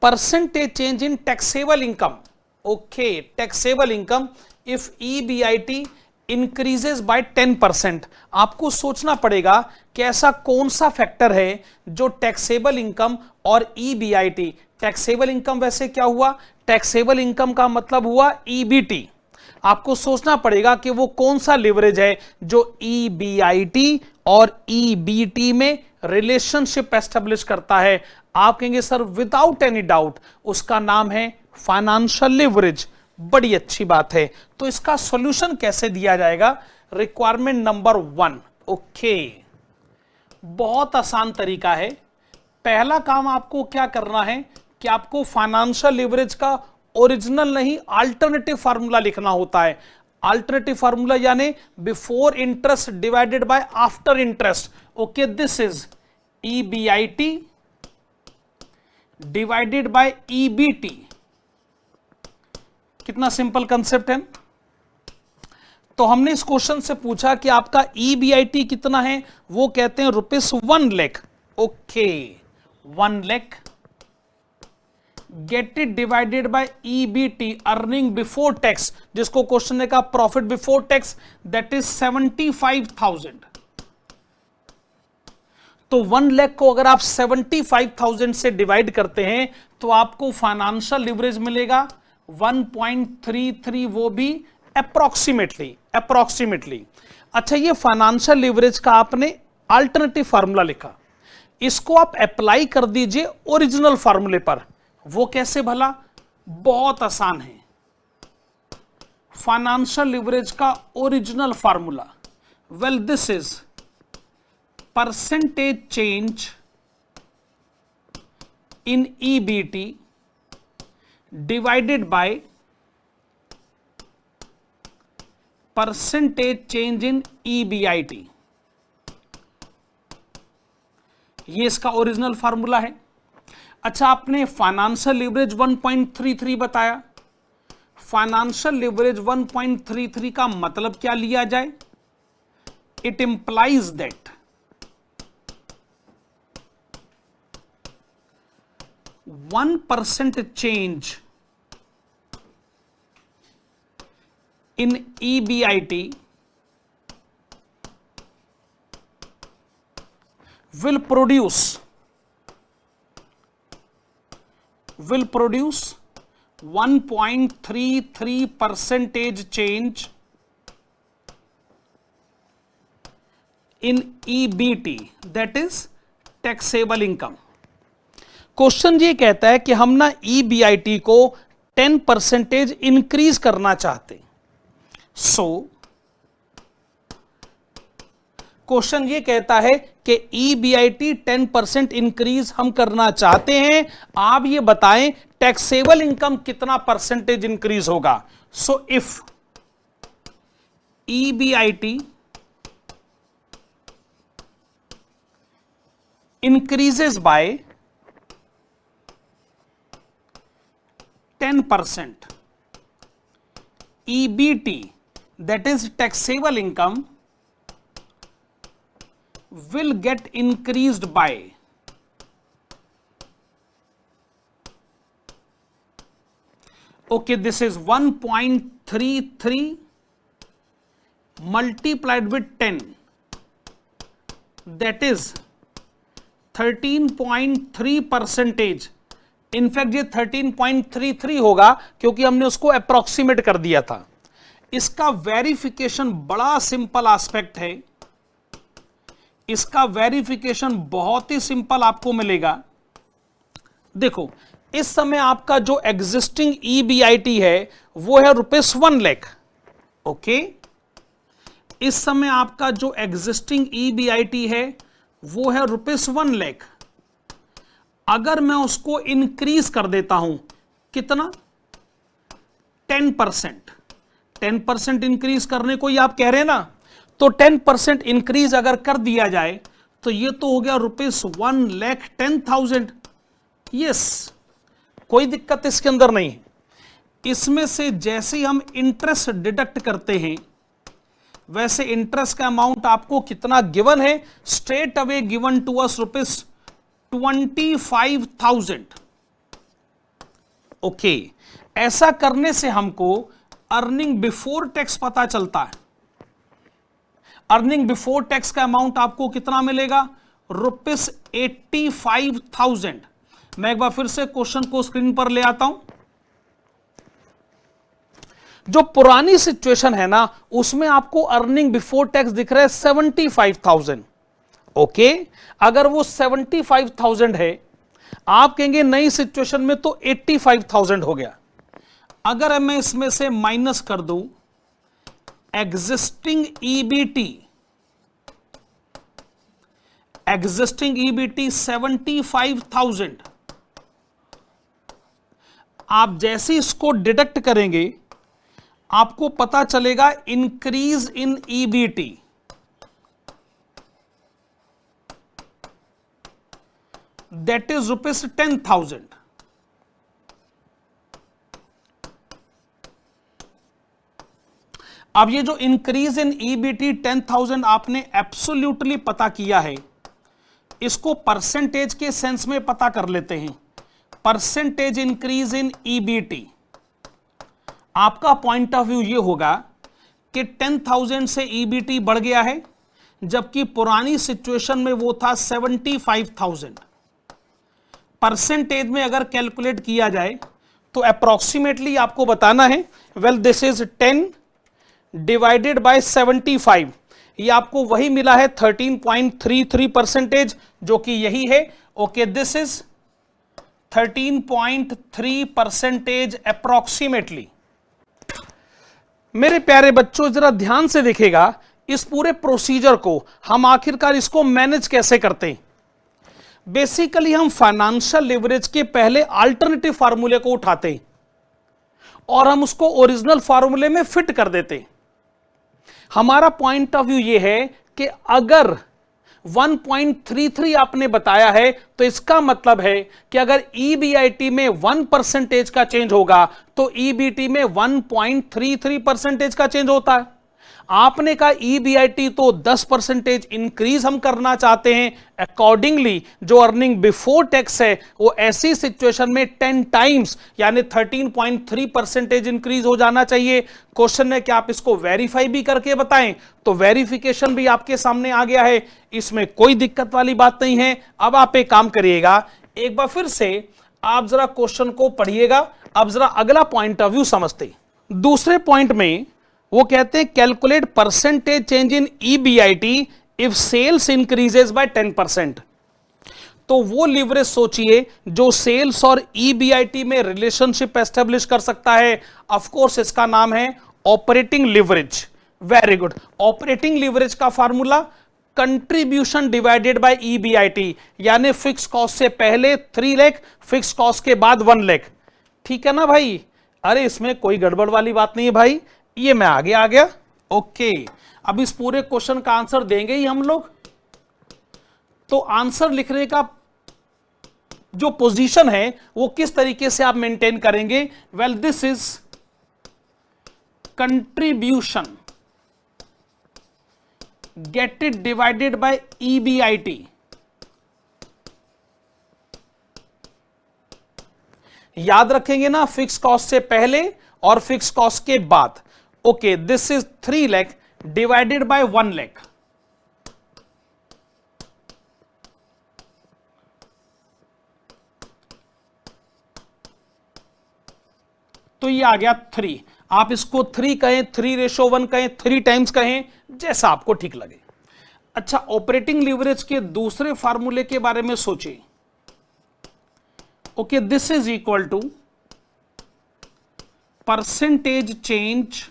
percentage change in taxable income. Okay, taxable income if EBIT increases by 10%। आपको सोचना पड़ेगा कि ऐसा कौन सा फैक्टर है जो टैक्सेबल इनकम और EBIT, टैक्सेबल इनकम वैसे क्या हुआ, टैक्सेबल इनकम का मतलब हुआ EBT। आपको सोचना पड़ेगा कि वो कौन सा लिवरेज है जो EBIT और EBT में रिलेशनशिप एस्टेब्लिश करता है। आप कहेंगे सर विदाउट एनी डाउट उसका नाम है फाइनेंशियल लिवरेज। बड़ी अच्छी बात है। तो इसका सॉल्यूशन कैसे दिया जाएगा? Requirement number 1। ओके, बहुत आसान तरीका है। पहला काम आपको क्या करना है कि आपको फाइनेंशियल लिवरेज का ओरिजिनल नहीं अल्टरनेटिव फार्मूला लिखना होता है। अल्टरनेटिव फार्मूला यानी before interest divided by after interest. Okay, this is EBIT divided by EBT। कितना सिंपल कंसेप्ट है। तो हमने इस क्वेश्चन से पूछा कि आपका EBIT कितना है, वो कहते हैं ₹1 lakh. Okay, 1 lakh get it divided by EBT earning before tax, जिसको क्वेश्चन ने कहा profit before tax, that is 75,000। तो 1 लाख को अगर आप 75,000 से डिवाइड करते हैं तो आपको फाइनेंशियल लिवरेज मिलेगा 1.33, वो भी अप्रोक्सीमेटली। अच्छा, ये फाइनेंशियल लिवरेज का आपने अल्टरनेटिव फार्मूला लिखा, इसको आप अप्लाई कर दीजिए ओरिजिनल फार्मूले पर। वो कैसे भला? बहुत आसान है। फाइनेंशियल लिवरेज का original formula, well this is percentage change in EBT divided by percentage change in EBIT। ये इसका ओरिजिनल फार्मूला है। अच्छा, आपने फाइनेंशियल लिवरेज 1.33 बताया, फाइनेंशियल लिवरेज 1.33 का मतलब क्या लिया जाए? It implies that 1% change in EBIT will produce 1.33% change in EBT, that is taxable income. Question ये कहता है कि हम ना EBIT को 10% इंक्रीज करना चाहते हैं. सो क्वेश्चन ये कहता है कि EBIT 10% इंक्रीज हम करना चाहते हैं. आप ये बताएं टैक्सेबल इनकम कितना परसेंटेज इंक्रीज होगा. So if EBIT increases by 10%, EBT, that is taxable income, will get increased by this is 1.33 multiplied with 10, that is 13.3%. In fact ये 13.33 होगा क्योंकि हमने उसको अप्रोक्सीमेट कर दिया था. इसका वेरिफिकेशन बड़ा सिंपल एस्पेक्ट है. इसका वेरिफिकेशन बहुत ही सिंपल आपको मिलेगा. देखो इस समय आपका जो एग्जिस्टिंग EBIT है वो है ₹1 लाख. ओके, इस समय आपका जो एग्जिस्टिंग EBIT है वो है ₹1 लाख. अगर मैं उसको इंक्रीज कर देता हूं कितना? 10% इंक्रीज करने को ही आप कह रहे हैं ना. तो 10% इंक्रीज अगर कर दिया जाए तो ये तो हो गया ₹1,10,000. यस, कोई दिक्कत इसके अंदर नहीं है. इसमें से जैसे ही हम इंटरेस्ट डिडक्ट करते हैं वैसे इंटरेस्ट का अमाउंट आपको कितना गिवन है? Straight away given to us ₹25,000. Okay, ऐसा करने से हमको अर्निंग बिफोर टैक्स पता चलता है. अर्निंग बिफोर टैक्स का अमाउंट आपको कितना मिलेगा? ₹85,000. मैं एक बार फिर से क्वेश्चन को स्क्रीन पर ले आता हूं. जो पुरानी सिचुएशन है ना उसमें आपको अर्निंग बिफोर टैक्स दिख रहा है 75,000. ओके, अगर वो 75,000 है, आप कहेंगे नई सिचुएशन में तो 85,000 हो गया. अगर मैं इसमें से माइनस कर दूं एग्जिस्टिंग EBT 75,000, आप जैसे इसको डिडक्ट करेंगे आपको पता चलेगा increase in EBT that is ₹10,000. अब ये जो इंक्रीज इन EBT 10,000 आपने एब्सोल्यूटली पता किया है, इसको परसेंटेज के सेंस में पता कर लेते हैं. परसेंटेज इंक्रीज इन EBT, आपका पॉइंट ऑफ व्यू ये होगा कि 10,000 से EBT बढ़ गया है जबकि पुरानी सिचुएशन में वो था 75,000. परसेंटेज में अगर कैलकुलेट किया जाए तो अप्रोक्सीमेटली आपको बताना है well this is 10 divided by 75. ये आपको वही मिला है 13.33% जो कि यही है. Okay, this is 13.3% approximately. मेरे प्यारे बच्चों जरा ध्यान से देखिएगा इस पूरे प्रोसीजर को. हम आखिरकार इसको मैनेज कैसे करते हैं? बेसिकली हम फाइनेंशियल लिवरेज के पहले अल्टरनेटिव फार्मूले को उठाते हैं और हम उसको ओरिजिनल फार्मूले में फिट कर देते हैं. हमारा पॉइंट ऑफ व्यू यह है कि अगर 1.33 आपने बताया है, तो इसका मतलब है कि अगर EBIT में 1% का चेंज होगा तो EBT में 1.33% का चेंज होता है। आपने कहा EBIT तो 10% इंक्रीज हम करना चाहते हैं, अकॉर्डिंगली जो अर्निंग बिफोर टैक्स है वो ऐसी सिचुएशन में 10 टाइम्स यानी 13.3% इंक्रीज हो जाना चाहिए। क्वेश्चन है कि आप इसको वेरीफाई भी करके बताएं, तो वेरिफिकेशन भी आपके सामने आ गया है, इसमें कोई दिक्कत वाली बात नहीं है। अब आप एक काम करिएगा, एक बार फिर से आप जरा क्वेश्चन को पढ़िएगा, अब जरा अगला पॉइंट ऑफ व्यू समझते। दूसरे पॉइंट में वो कहते हैं calculate percentage change in EBIT if sales increases by 10%। तो वो लीवरेज सोचिए जो सेल्स और EBIT में रिलेशनशिप एस्टेब्लिश कर सकता है। ऑफ कोर्स इसका नाम है operating leverage. Very good. Operating leverage का formula contribution divided by EBIT, यानी फिक्स कॉस्ट से पहले 3 लाख, फिक्स कॉस्ट के बाद 1 लाख। ठीक है ना भाई? अरे इसमें कोई गड़बड़ वाली बात नहीं है भाई, ये मैं आगे आ गया। ओके, अब इस पूरे क्वेश्चन का आंसर देंगे ही हम लोग। तो आंसर लिखने का जो पोजीशन है वो किस तरीके से आप मेंटेन करेंगे? Well, this is contribution, get it divided by EBIT। याद रखेंगे ना, फिक्स कॉस्ट से पहले और फिक्स कॉस्ट के बाद। Okay, this is 3 lakh divided by 1 lakh. तो ये आ गया 3। आप इसको 3 कहें, 3:1 कहें, 3 टाइम्स कहें, जैसा आपको ठीक लगे। अच्छा, ऑपरेटिंग लीवरेज के दूसरे फार्मूले के बारे में सोचिए। Okay, this is equal to percentage change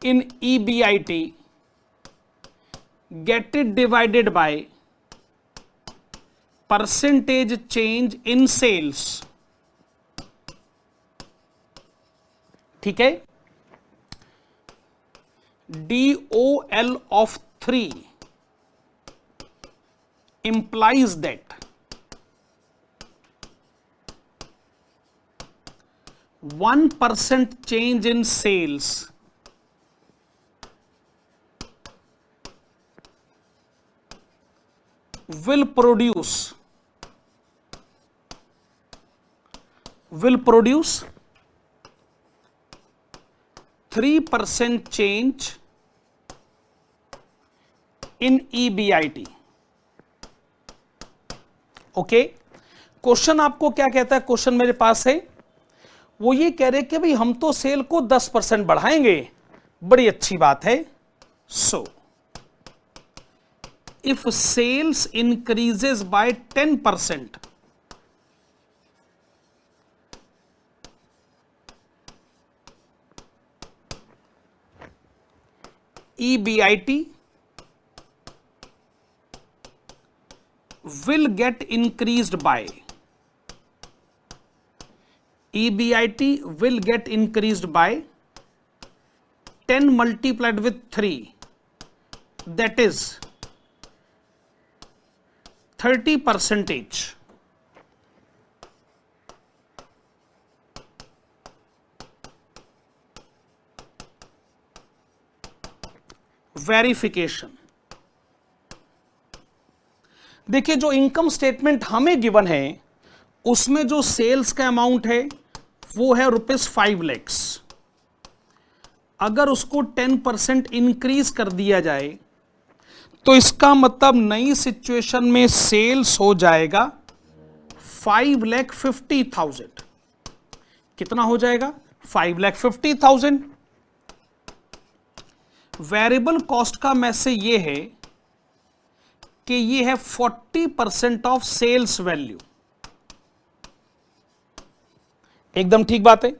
in EBIT, get it divided by percentage change in sales। ठीक है? DOL of 3 implies that 1% change in sales will produce 3% change in EBIT। Okay, question आपको क्या कहता है? Question मेरे पास है, वो ये कह रहे कि भाई हम तो सेल को 10% बढ़ाएंगे। बड़ी अच्छी बात है। सो if sales increases by 10%, EBIT will get increased by 10 multiplied with 3, that is 30%। Verification देखिए, जो इनकम स्टेटमेंट हमें गिवन है उसमें जो सेल्स का अमाउंट है वो है ₹5 लाख। अगर उसको 10% इंक्रीज कर दिया जाए तो इसका मतलब नई सिचुएशन में सेल्स हो जाएगा 5,50,000। कितना हो जाएगा? 5,50,000। वेरिएबल कॉस्ट का मैसेज ये है कि ये है 40% ऑफ सेल्स वैल्यू। एकदम ठीक बात है।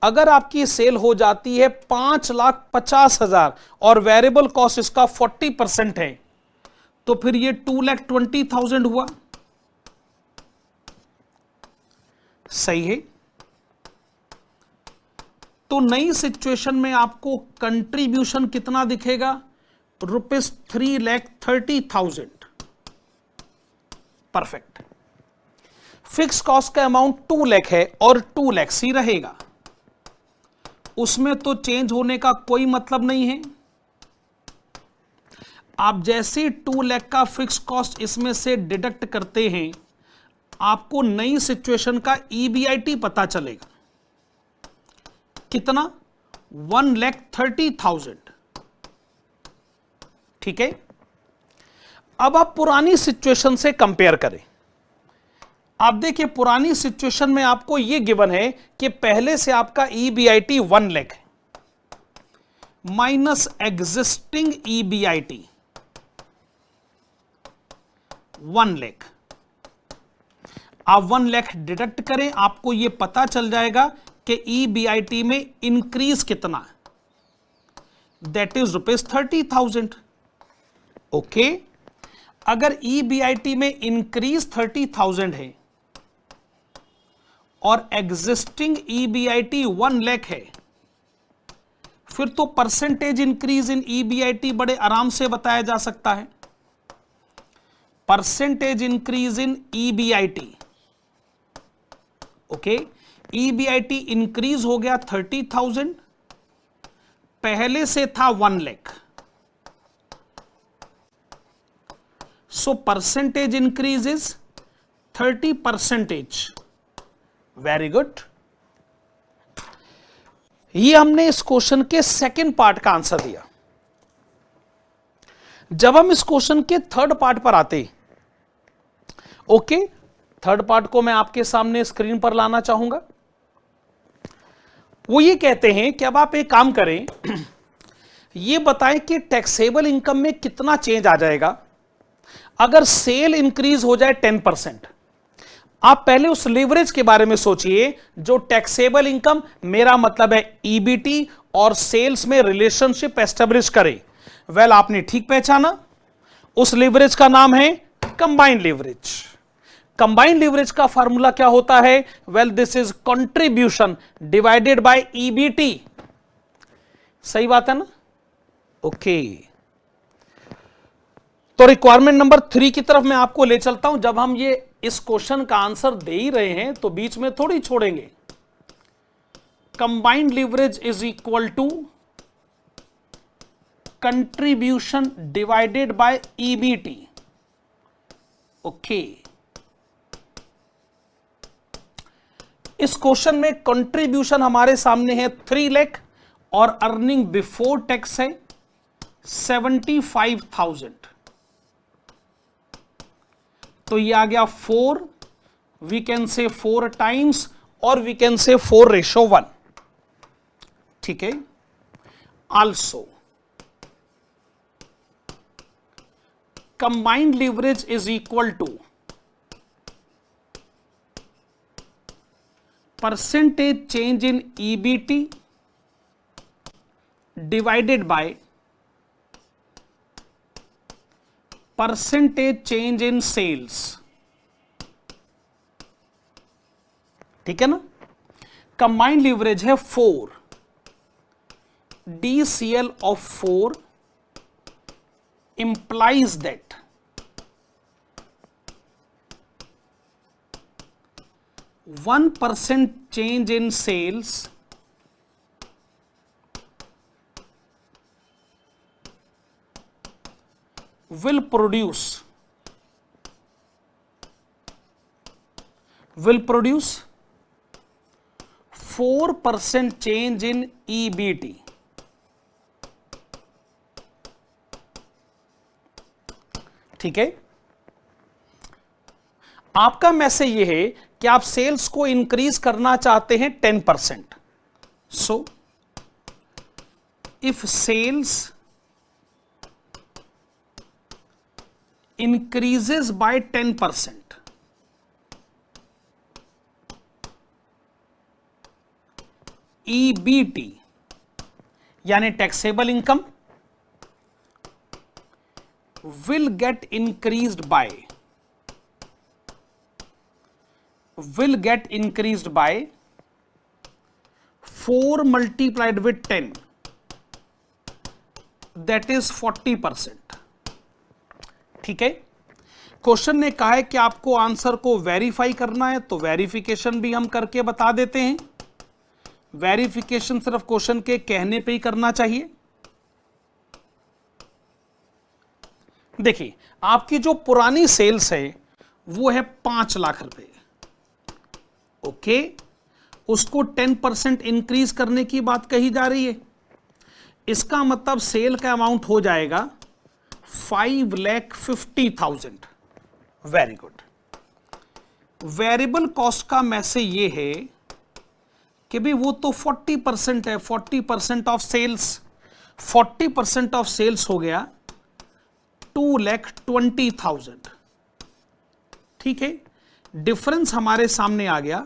अगर आपकी सेल हो जाती है 5,50,000 और वेरिएबल कॉस्ट इसका 40% है तो फिर ये 2,20,000 हुआ। सही है। तो नई सिचुएशन में आपको कंट्रीब्यूशन कितना दिखेगा? ₹3,30,000। परफेक्ट। फिक्स कॉस्ट का अमाउंट 2 लाख है और 2 लाख ही रहेगा, उसमें तो चेंज होने का कोई मतलब नहीं है। आप जैसे 2 लाख का फिक्स कॉस्ट इसमें से डिडक्ट करते हैं, आपको नई सिचुएशन का ईबीआईटी पता चलेगा। कितना? 1,30,000। ठीक है। अब आप पुरानी सिचुएशन से कंपेयर करें। आप देखिए, पुरानी सिचुएशन में आपको यह गिवन है कि पहले से आपका ईबीआईटी 1 लाख है माइनस एग्जिस्टिंग ईबीआईटी 1 लाख। आप 1 लाख डिडक्ट करें, आपको यह पता चल जाएगा कि ईबीआईटी में इंक्रीज कितना है, दैट इज ₹30,000। ओके। अगर ईबीआईटी में इंक्रीज 30,000 है और एग्जिस्टिंग ईबीआईटी 1 लाख है, फिर तो परसेंटेज इंक्रीज इन ईबीआईटी बड़े आराम से बताया जा सकता है। Percentage increase in EBIT. Okay. EBIT increase हो गया 30,000, पहले से था 1 lakh, so percentage increase is 30%। Very good. ये हमने इस क्वेश्चन के सेकंड पार्ट का आंसर दिया। जब हम इस क्वेश्चन के थर्ड पार्ट पर आते, ओके, थर्ड पार्ट को मैं आपके सामने स्क्रीन पर लाना चाहूंगा। वो ये कहते हैं कि अब आप एक काम करें, ये बताएं कि टैक्सेबल इनकम में कितना चेंज आ जाएगा अगर सेल इंक्रीज हो जाए 10%। आप पहले उस लीवरेज के बारे में सोचिए जो टैक्सेबल इनकम, मेरा मतलब है ईबीटी और सेल्स में रिलेशनशिप एस्टेब्लिश करे। वेल, आपने ठीक पहचाना, उस लीवरेज का नाम है कंबाइंड लीवरेज। कंबाइंड लीवरेज का फार्मूला क्या होता है? Well, this is contribution divided by EBT. सही बात है ना? ओके। तो रिक्वायरमेंट नंबर 3 की तरफ मैं आपको ले चलता हूं। जब हम ये इस क्वेश्चन का आंसर दे ही रहे हैं तो बीच में थोड़ी छोड़ेंगे। Combined leverage is equal to contribution divided by EBT. Okay. इस क्वेश्चन में कंट्रीब्यूशन हमारे सामने है 3 लाख और अर्निंग बिफोर टैक्स है 75,000। तो ये आ गया 4, वी कैन से 4 टाइम्स और वी कैन से 4:1। ठीक है। Also combined leverage is equal to percentage change in EBT divided by percentage change in sales. ठीक है ना? कंबाइंड लीवरेज है 4, DCL of 4 implies that %1 change in sales will produce 4% change in EBT। ठीक है। आपका मैसेज ये है कि आप सेल्स को इंक्रीज करना चाहते हैं 10%। So if sales increases by 10%, EBT यानी taxable income will get increased by 4 multiplied with 10, that is 40%। ठीक है, क्वेश्चन ने कहा है कि आपको आंसर को वेरीफाई करना है, तो वेरिफिकेशन भी हम करके बता देते हैं। वेरिफिकेशन सिर्फ क्वेश्चन के कहने पे ही करना चाहिए। देखिए, आपकी जो पुरानी सेल्स है वो है 5 लाख रुपए। ओके, उसको 10% इंक्रीज करने की बात कही जा रही है। इसका मतलब सेल का अमाउंट हो जाएगा 5,50,000। Very good. वेरिएबल कॉस्ट का मैसेज ये है कि भी वो तो 40% है, 40% ऑफ सेल्स, 40% ऑफ सेल्स हो गया 2,20,000। ठीक है, डिफरेंस हमारे सामने आ गया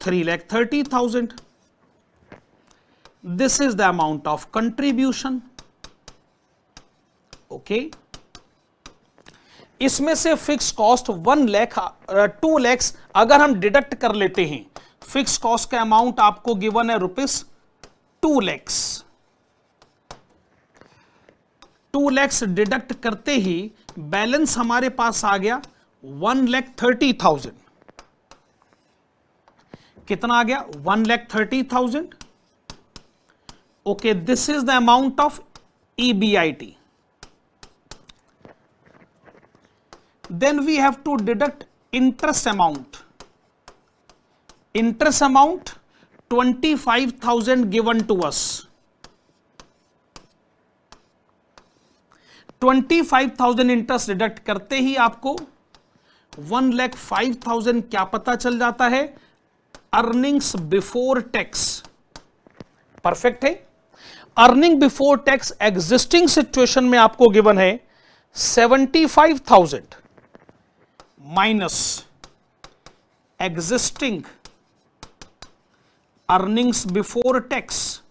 3,30,000। This is the amount of contribution. Okay, इसमें से फिक्स कॉस्ट 1 लाख 2 लाख अगर हम डिडक्ट कर लेते हैं, फिक्स कॉस्ट का अमाउंट आपको गिवन है ₹2 लाख। 2 लाख डिडक्ट करते ही बैलेंस हमारे पास आ गया 1,30,000। कितना आ गया? 1,30,000। Okay, this is the amount of EBIT। Then we have to deduct interest amount. Interest amount 25,000 given to us. 25,000 interest deduct करते ही आपको 1,05,000 क्या पता चल जाता है? Earnings before tax. परफेक्ट है। Earning before tax existing situation में आपको गिवन है 75,000 minus existing earnings before tax.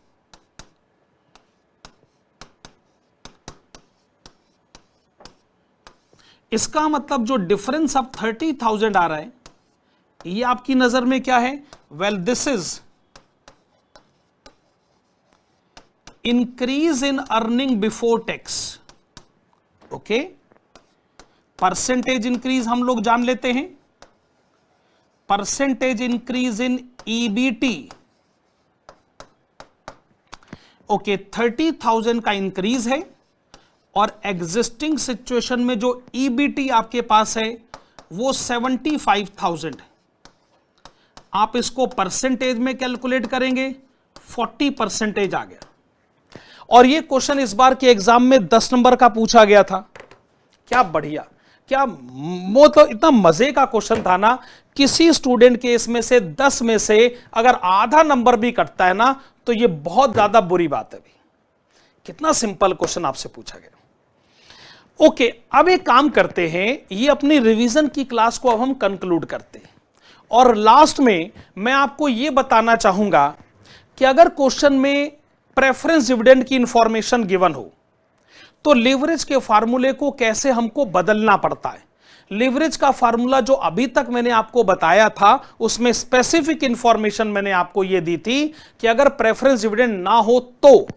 इसका मतलब जो डिफरेंस अब 30,000 आ रहा है, ये आपकी नजर में क्या है? Well, this is increase in earning before tax. Okay, percentage increase हम लोग जान लेते हैं। Percentage increase in EBT। Okay, 30,000 का इंक्रीज है और एग्जिस्टिंग सिचुएशन में जो EBT आपके पास है वो 75,000। आप इसको परसेंटेज में कैलकुलेट करेंगे, 40% आ गया। और ये क्वेश्चन इस बार के एग्जाम में 10 नंबर का पूछा गया था। क्या बढ़िया, क्या वो तो इतना मजे का क्वेश्चन था ना। किसी स्टूडेंट के इसमें से 10 में से अगर आधा नंबर भी कटता है ना, तो ये बहुत ज्यादा बुरी बात है। कितना सिंपल क्वेश्चन आपसे पूछा गया। ओके, अब एक काम करते हैं, ये अपनी रिवीजन की क्लास को अब हम कंक्लूड करते हैं। और लास्ट में मैं आपको यह बताना चाहूंगा कि अगर क्वेश्चन में प्रेफरेंस डिविडेंड की इंफॉर्मेशन गिवन हो तो लीवरेज के फार्मूले को कैसे हमको बदलना पड़ता है। लीवरेज का फार्मूला जो अभी तक मैंने आपको बताया था, उसमें स्पेसिफिक इंफॉर्मेशन मैंने आपको यह दी थी कि अगर प्रेफरेंस डिविडेंड ना हो तो,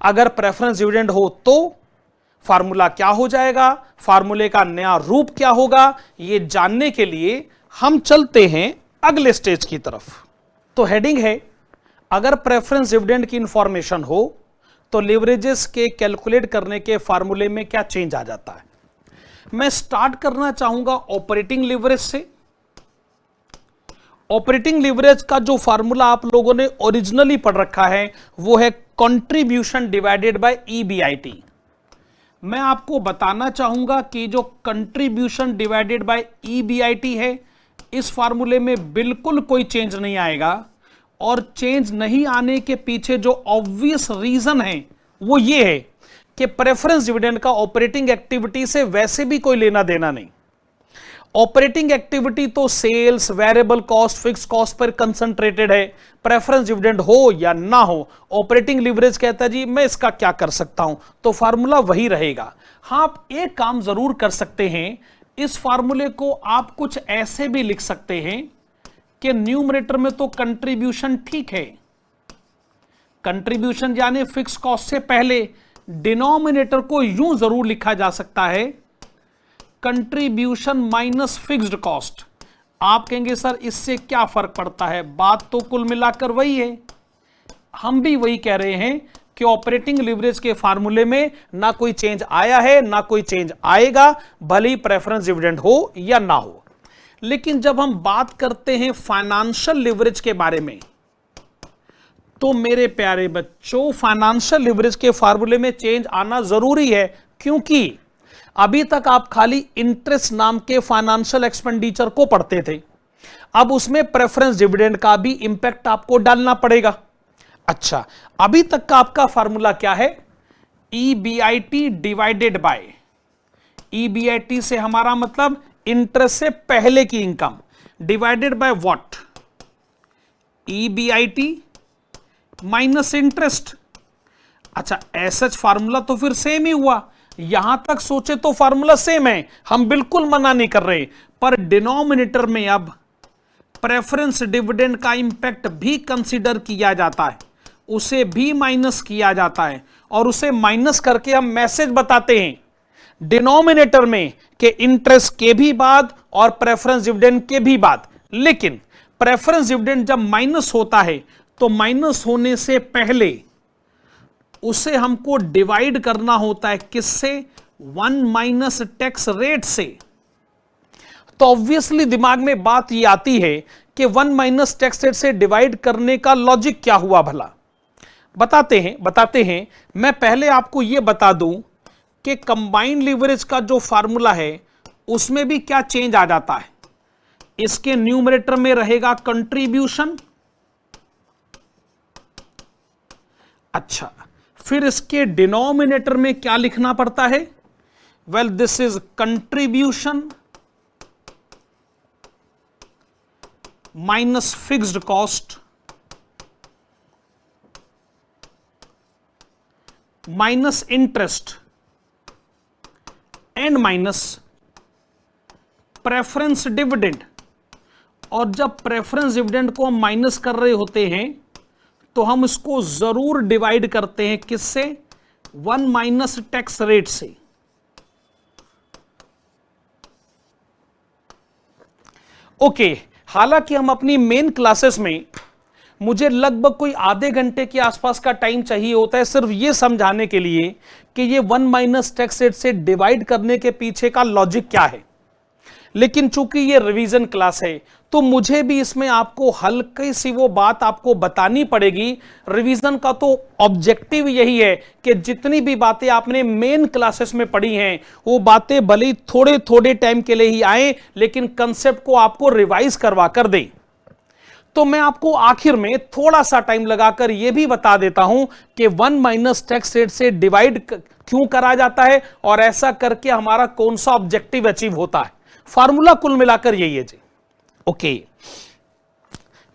अगर प्रेफरेंस डिविडेंड हो तो फार्मूला क्या हो जाएगा, फार्मूले का नया रूप क्या होगा, यह जानने के लिए हम चलते हैं अगले स्टेज की तरफ। तो हेडिंग है, अगर प्रेफरेंस डिविडेंड की इंफॉर्मेशन हो तो लीवरेजेस के कैलकुलेट करने के फार्मूले में क्या चेंज आ जाता है। मैं स्टार्ट करना चाहूंगा ऑपरेटिंग लीवरेज से। ऑपरेटिंग लीवरेज का जो फार्मूला आप लोगों ने ओरिजिनली पढ़ रखा है वो है कंट्रीब्यूशन डिवाइडेड बाय EBIT। मैं आपको बताना चाहूंगा कि जो कंट्रीब्यूशन डिवाइडेड बाय EBIT है, इस फार्मूले में बिल्कुल कोई चेंज नहीं आएगा। और चेंज नहीं आने के पीछे जो ऑब्वियस रीजन है वो ये है कि प्रेफरेंस डिविडेंड का ऑपरेटिंग एक्टिविटी से वैसे भी कोई लेना देना नहीं। ऑपरेटिंग एक्टिविटी तो sales, variable cost, fix cost पर कंसंट्रेटेड है। प्रेफरेंस डिविडेंड हो या ना हो, ऑपरेटिंग लीवरेज कहता है जी मैं इसका क्या कर सकता हूं, तो फार्मूला वही रहेगा। हां, आप एक काम जरूर कर सकते हैं, इस फार्मूले को आप कुछ ऐसे भी लिख सकते हैं कि न्यूमरेटर में तो कंट्रीब्यूशन ठीक है, कंट्रीब्यूशन यानी फिक्स कॉस्ट से पहले, डिनोमिनेटर को यूं जरूर लिखा जा सकता है, कंट्रीब्यूशन माइनस फिक्स्ड कॉस्ट। आप कहेंगे सर इससे क्या फर्क पड़ता है, बात तो कुल मिलाकर वही है। हम भी वही कह रहे हैं कि ऑपरेटिंग लीवरेज के फार्मूले में ना कोई चेंज आया है ना कोई चेंज आएगा, भले ही प्रेफरेंस डिविडेंड हो या ना हो। लेकिन जब हम बात करते हैं फाइनेंशियल लीवरेज के बारे में, तो मेरे प्यारे बच्चों फाइनेंशियल लीवरेज के फार्मूले में चेंज आना जरूरी है, क्योंकि अभी तक आप खाली इंटरेस्ट नाम के फाइनेंशियल एक्सपेंडिचर को पढ़ते थे, अब उसमें प्रेफरेंस डिविडेंड का भी इंपैक्ट आपको डालना पड़ेगा। अच्छा, अभी तक का आपका फार्मूला क्या है, EBIT डिवाइडेड बाय, EBIT से हमारा मतलब इंटरेस्ट से पहले की income, divided by what, EBIT minus interest. अच्छा, एसएच फार्मूला तो फिर सेम ही हुआ, यहां तक सोचे तो फार्मूला सेम है, हम बिल्कुल मना नहीं कर रहे, पर डिनोमिनेटर में अब प्रेफरेंस डिविडेंड का इंपैक्ट भी कंसीडर किया जाता है, उसे भी माइनस किया जाता है, और उसे माइनस करके हम मैसेज बताते हैं डिनोमिनेटर में कि इंटरेस्ट के भी बाद और प्रेफरेंस डिविडेंड के भी बाद। लेकिन प्रेफरेंस डिविडेंड जब माइनस होता है तो माइनस होने से पहले उसे हमको डिवाइड करना होता है, किससे, 1 माइनस टैक्स रेट से। तो ऑब्वियसली दिमाग में बात ये आती है कि 1 माइनस टैक्स रेट से डिवाइड करने का लॉजिक क्या हुआ भला, बताते हैं। मैं पहले आपको यह बता दूं कि कंबाइंड लीवरेज का जो फार्मूला है उसमें भी क्या चेंज आ जाता है। इसके न्यूमरेटर में रहेगा कंट्रीब्यूशन, अच्छा, फिर इसके डिनोमिनेटर में क्या लिखना पड़ता है, well this is contribution minus fixed cost minus interest and minus preference dividend. और जब प्रेफरेंस डिविडेंड को हम माइनस कर रहे होते हैं तो हम इसको जरूर डिवाइड करते हैं, किससे, 1 माइनस टैक्स रेट से। ओके, हालांकि हम अपनी मेन क्लासेस में, मुझे लगभग कोई आधे घंटे के आसपास का टाइम चाहिए होता है सिर्फ ये समझाने के लिए कि ये 1 माइनस टैक्स रेट से डिवाइड करने के पीछे का लॉजिक क्या है। लेकिन चूंकि ये रिवीजन क्लास है तो मुझे भी इसमें आपको हल्की सी वो बात आपको बतानी पड़ेगी। रिवीजन का तो ऑब्जेक्टिव यही है कि जितनी भी बातें आपने मेन क्लासेस में पढ़ी हैं वो बातें भले ही थोड़े थोड़े टाइम के लिए ही आए, लेकिन कंसेप्ट को आपको रिवाइज करवा कर दें। तो मैं आपको आखिर में थोड़ा सा टाइम लगाकर यह भी बता देता हूं कि 1 माइनस टैक्स रेट से डिवाइड क्यों करा जाता है और ऐसा करके हमारा कौन सा ऑब्जेक्टिव अचीव होता है। फार्मूला कुल मिलाकर यही है जी। ओके,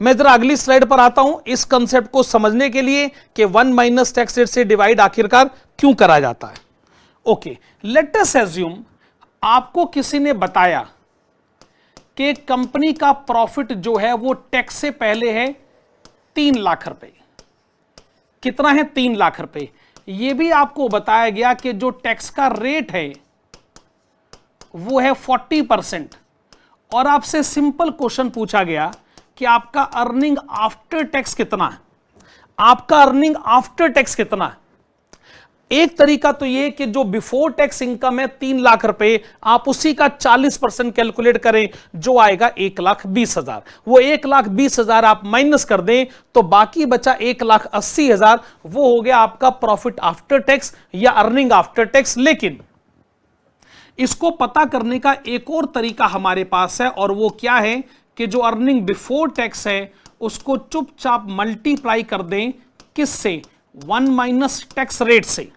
मैं जरा अगली स्लाइड पर आता हूं इस कंसेप्ट को समझने के लिए कि 1 माइनस टैक्स रेट से डिवाइड आखिरकार क्यों करा जाता है। ओके, लेट अस अज्यूम आपको किसी ने बताया कि कंपनी का प्रॉफिट जो है वो टैक्स से पहले है 3 लाख रुपए। कितना है, 3 लाख रुपए। यह भी आपको बताया गया कि जो टैक्स का रेट है वो है 40%। और आपसे सिंपल क्वेश्चन पूछा गया कि आपका अर्निंग आफ्टर टैक्स कितना है, आपका अर्निंग आफ्टर टैक्स कितना है। एक तरीका तो यह कि जो बिफोर टैक्स इनकम है 3 लाख रुपए, आप उसी का 40% कैलकुलेट करें, जो आएगा 1,20,000। वो 1,20,000 आप माइनस कर दें तो बाकी बचा 1,80,000, वो हो गया आपका प्रॉफिट आफ्टर टैक्स या अर्निंग आफ्टर टैक्स। लेकिन इसको पता करने का एक और तरीका हमारे पास है, और वो क्या है कि जो अर्निंग बिफोर टैक्स है उसको चुपचाप मल्टीप्लाई कर दें, किससे, 1 माइनस टैक्स रेट से।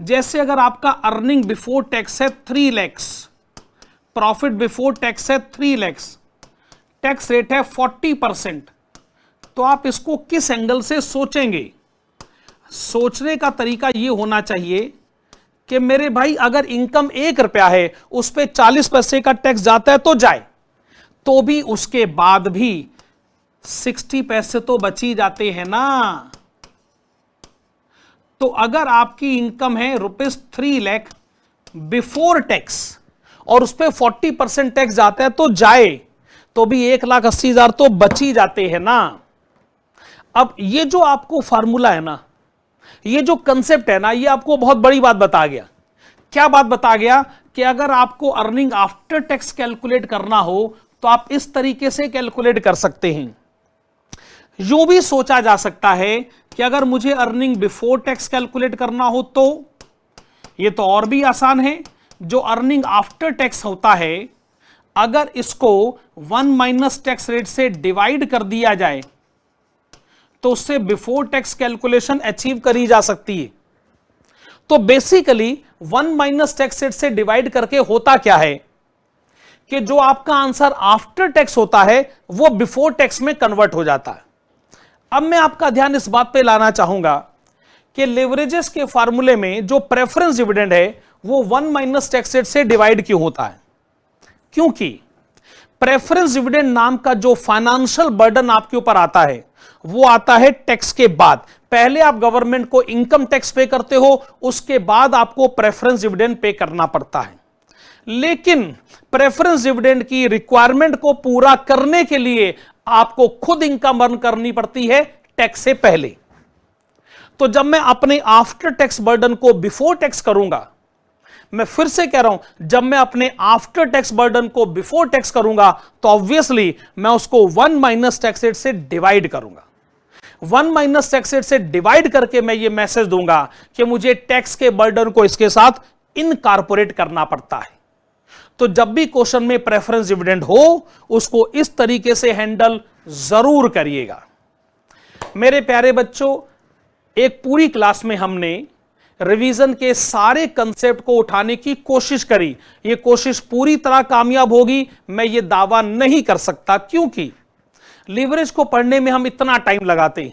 जैसे अगर आपका अर्निंग बिफोर टैक्स है 3 लाख, प्रॉफिट बिफोर टैक्स है 3 लाख, टैक्स रेट है 40%, तो आप इसको किस एंगल से सोचेंगे। सोचने का तरीका यह होना चाहिए कि मेरे भाई अगर इनकम 1 रुपया है उस पे 40 पैसे का टैक्स जाता है तो जाए, तो भी उसके बाद भी 60 पैसे तो बची जाते हैं ना। तो अगर आपकी इनकम है ₹3 लाख बिफोर टैक्स और उस पर 40% टैक्स जाता है, तो जाए तो भी 1,80,000 तो बच ही जाते हैं ना। अब ये जो आपको फार्मूला है ना, ये जो कंसेप्ट है ना, ये आपको बहुत बड़ी बात बता गया। क्या बात बता गया? कि अगर आपको अर्निंग आफ्टर टैक्स कैलकुलेट करना हो तो आप इस तरीके से कैलकुलेट कर सकते हैं। यूं भी सोचा जा सकता है कि अगर मुझे अर्निंग बिफोर टैक्स कैलकुलेट करना हो तो ये तो और भी आसान है। जो अर्निंग आफ्टर टैक्स होता है, अगर इसको 1 माइनस टैक्स रेट से डिवाइड कर दिया जाए तो उससे बिफोर टैक्स कैलकुलेशन अचीव करी जा सकती है। तो बेसिकली 1 माइनस टैक्स रेट से डिवाइड करके होता क्या है कि जो आपका आंसर आफ्टर टैक्स होता है वो बिफोर टैक्स में कन्वर्ट हो जाता है। अब मैं आपका ध्यान इस बात पे लाना चाहूंगा कि लेवरेजेस के फॉर्मूले में जो प्रेफरेंस डिविडेंड है वो 1 माइनस टैक्स रेट से डिवाइड क्यों होता है? क्योंकि प्रेफरेंस डिविडेंड नाम का जो फाइनेंशियल बर्डन आपके ऊपर आता है वो आता है टैक्स के बाद। पहले आप गवर्नमेंट को इनकम टैक्स पे करते हो, उसके बाद आपको प्रेफरेंस डिविडेंड पे करना पड़ता है। लेकिन प्रेफरेंस डिविडेंड की रिक्वायरमेंट को पूरा करने के लिए आपको खुद इनकम अर्न करनी पड़ती है टैक्स से पहले। तो जब मैं अपने आफ्टर टैक्स बर्डन को बिफोर टैक्स करूंगा, मैं फिर से कह रहा हूं, जब मैं अपने आफ्टर टैक्स बर्डन को बिफोर टैक्स करूंगा तो ऑब्वियसली मैं उसको 1 माइनस टैक्स रेट से डिवाइड करूंगा। 1 माइनस टैक्स रेट से डिवाइड करके मैं ये मैसेज दूंगा कि मुझे टैक्स के बर्डन को इसके साथ इनकॉर्पोरेट करना पड़ता है। तो जब भी क्वेश्चन में प्रेफरेंस डिविडेंड हो उसको इस तरीके से हैंडल जरूर करिएगा। मेरे प्यारे बच्चों, एक पूरी क्लास में हमने रिवीजन के सारे कंसेप्ट को उठाने की कोशिश करी। ये कोशिश पूरी तरह कामयाब होगी मैं ये दावा नहीं कर सकता, क्योंकि लीवरेज को पढ़ने में हम इतना टाइम लगाते हैं।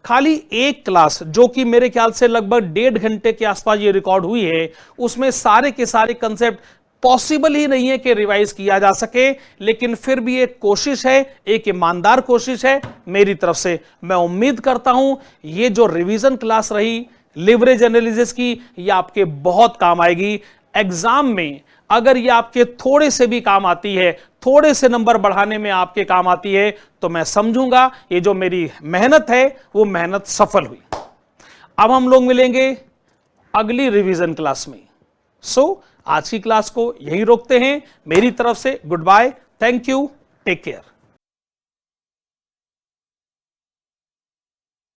खाली एक क्लास जो कि मेरे ख्याल से लगभग 1.5 घंटे के आसपास ये रिकॉर्ड हुई है, उसमें सारे के सारे कंसेप्ट पॉसिबल ही नहीं है कि रिवाइज किया जा सके, लेकिन फिर भी एक कोशिश है, एक ईमानदार कोशिश है मेरी तरफ से। मैं उम्मीद करता हूं ये जो रिवीजन क्लास रही लिवरेज एनालिसिस की, ये आपके बहुत काम आएगी एग्जाम में। अगर ये आपके थोड़े से भी काम आती है, थोड़े से नंबर बढ़ाने में आपके काम आती है, तो मैं समझूंगा ये जो मेरी मेहनत है वो मेहनत सफल हुई। अब हम लोग मिलेंगे अगली रिवीजन क्लास में। आज की क्लास को यहीं रोकते हैं। मेरी तरफ से good bye, thank you, take care.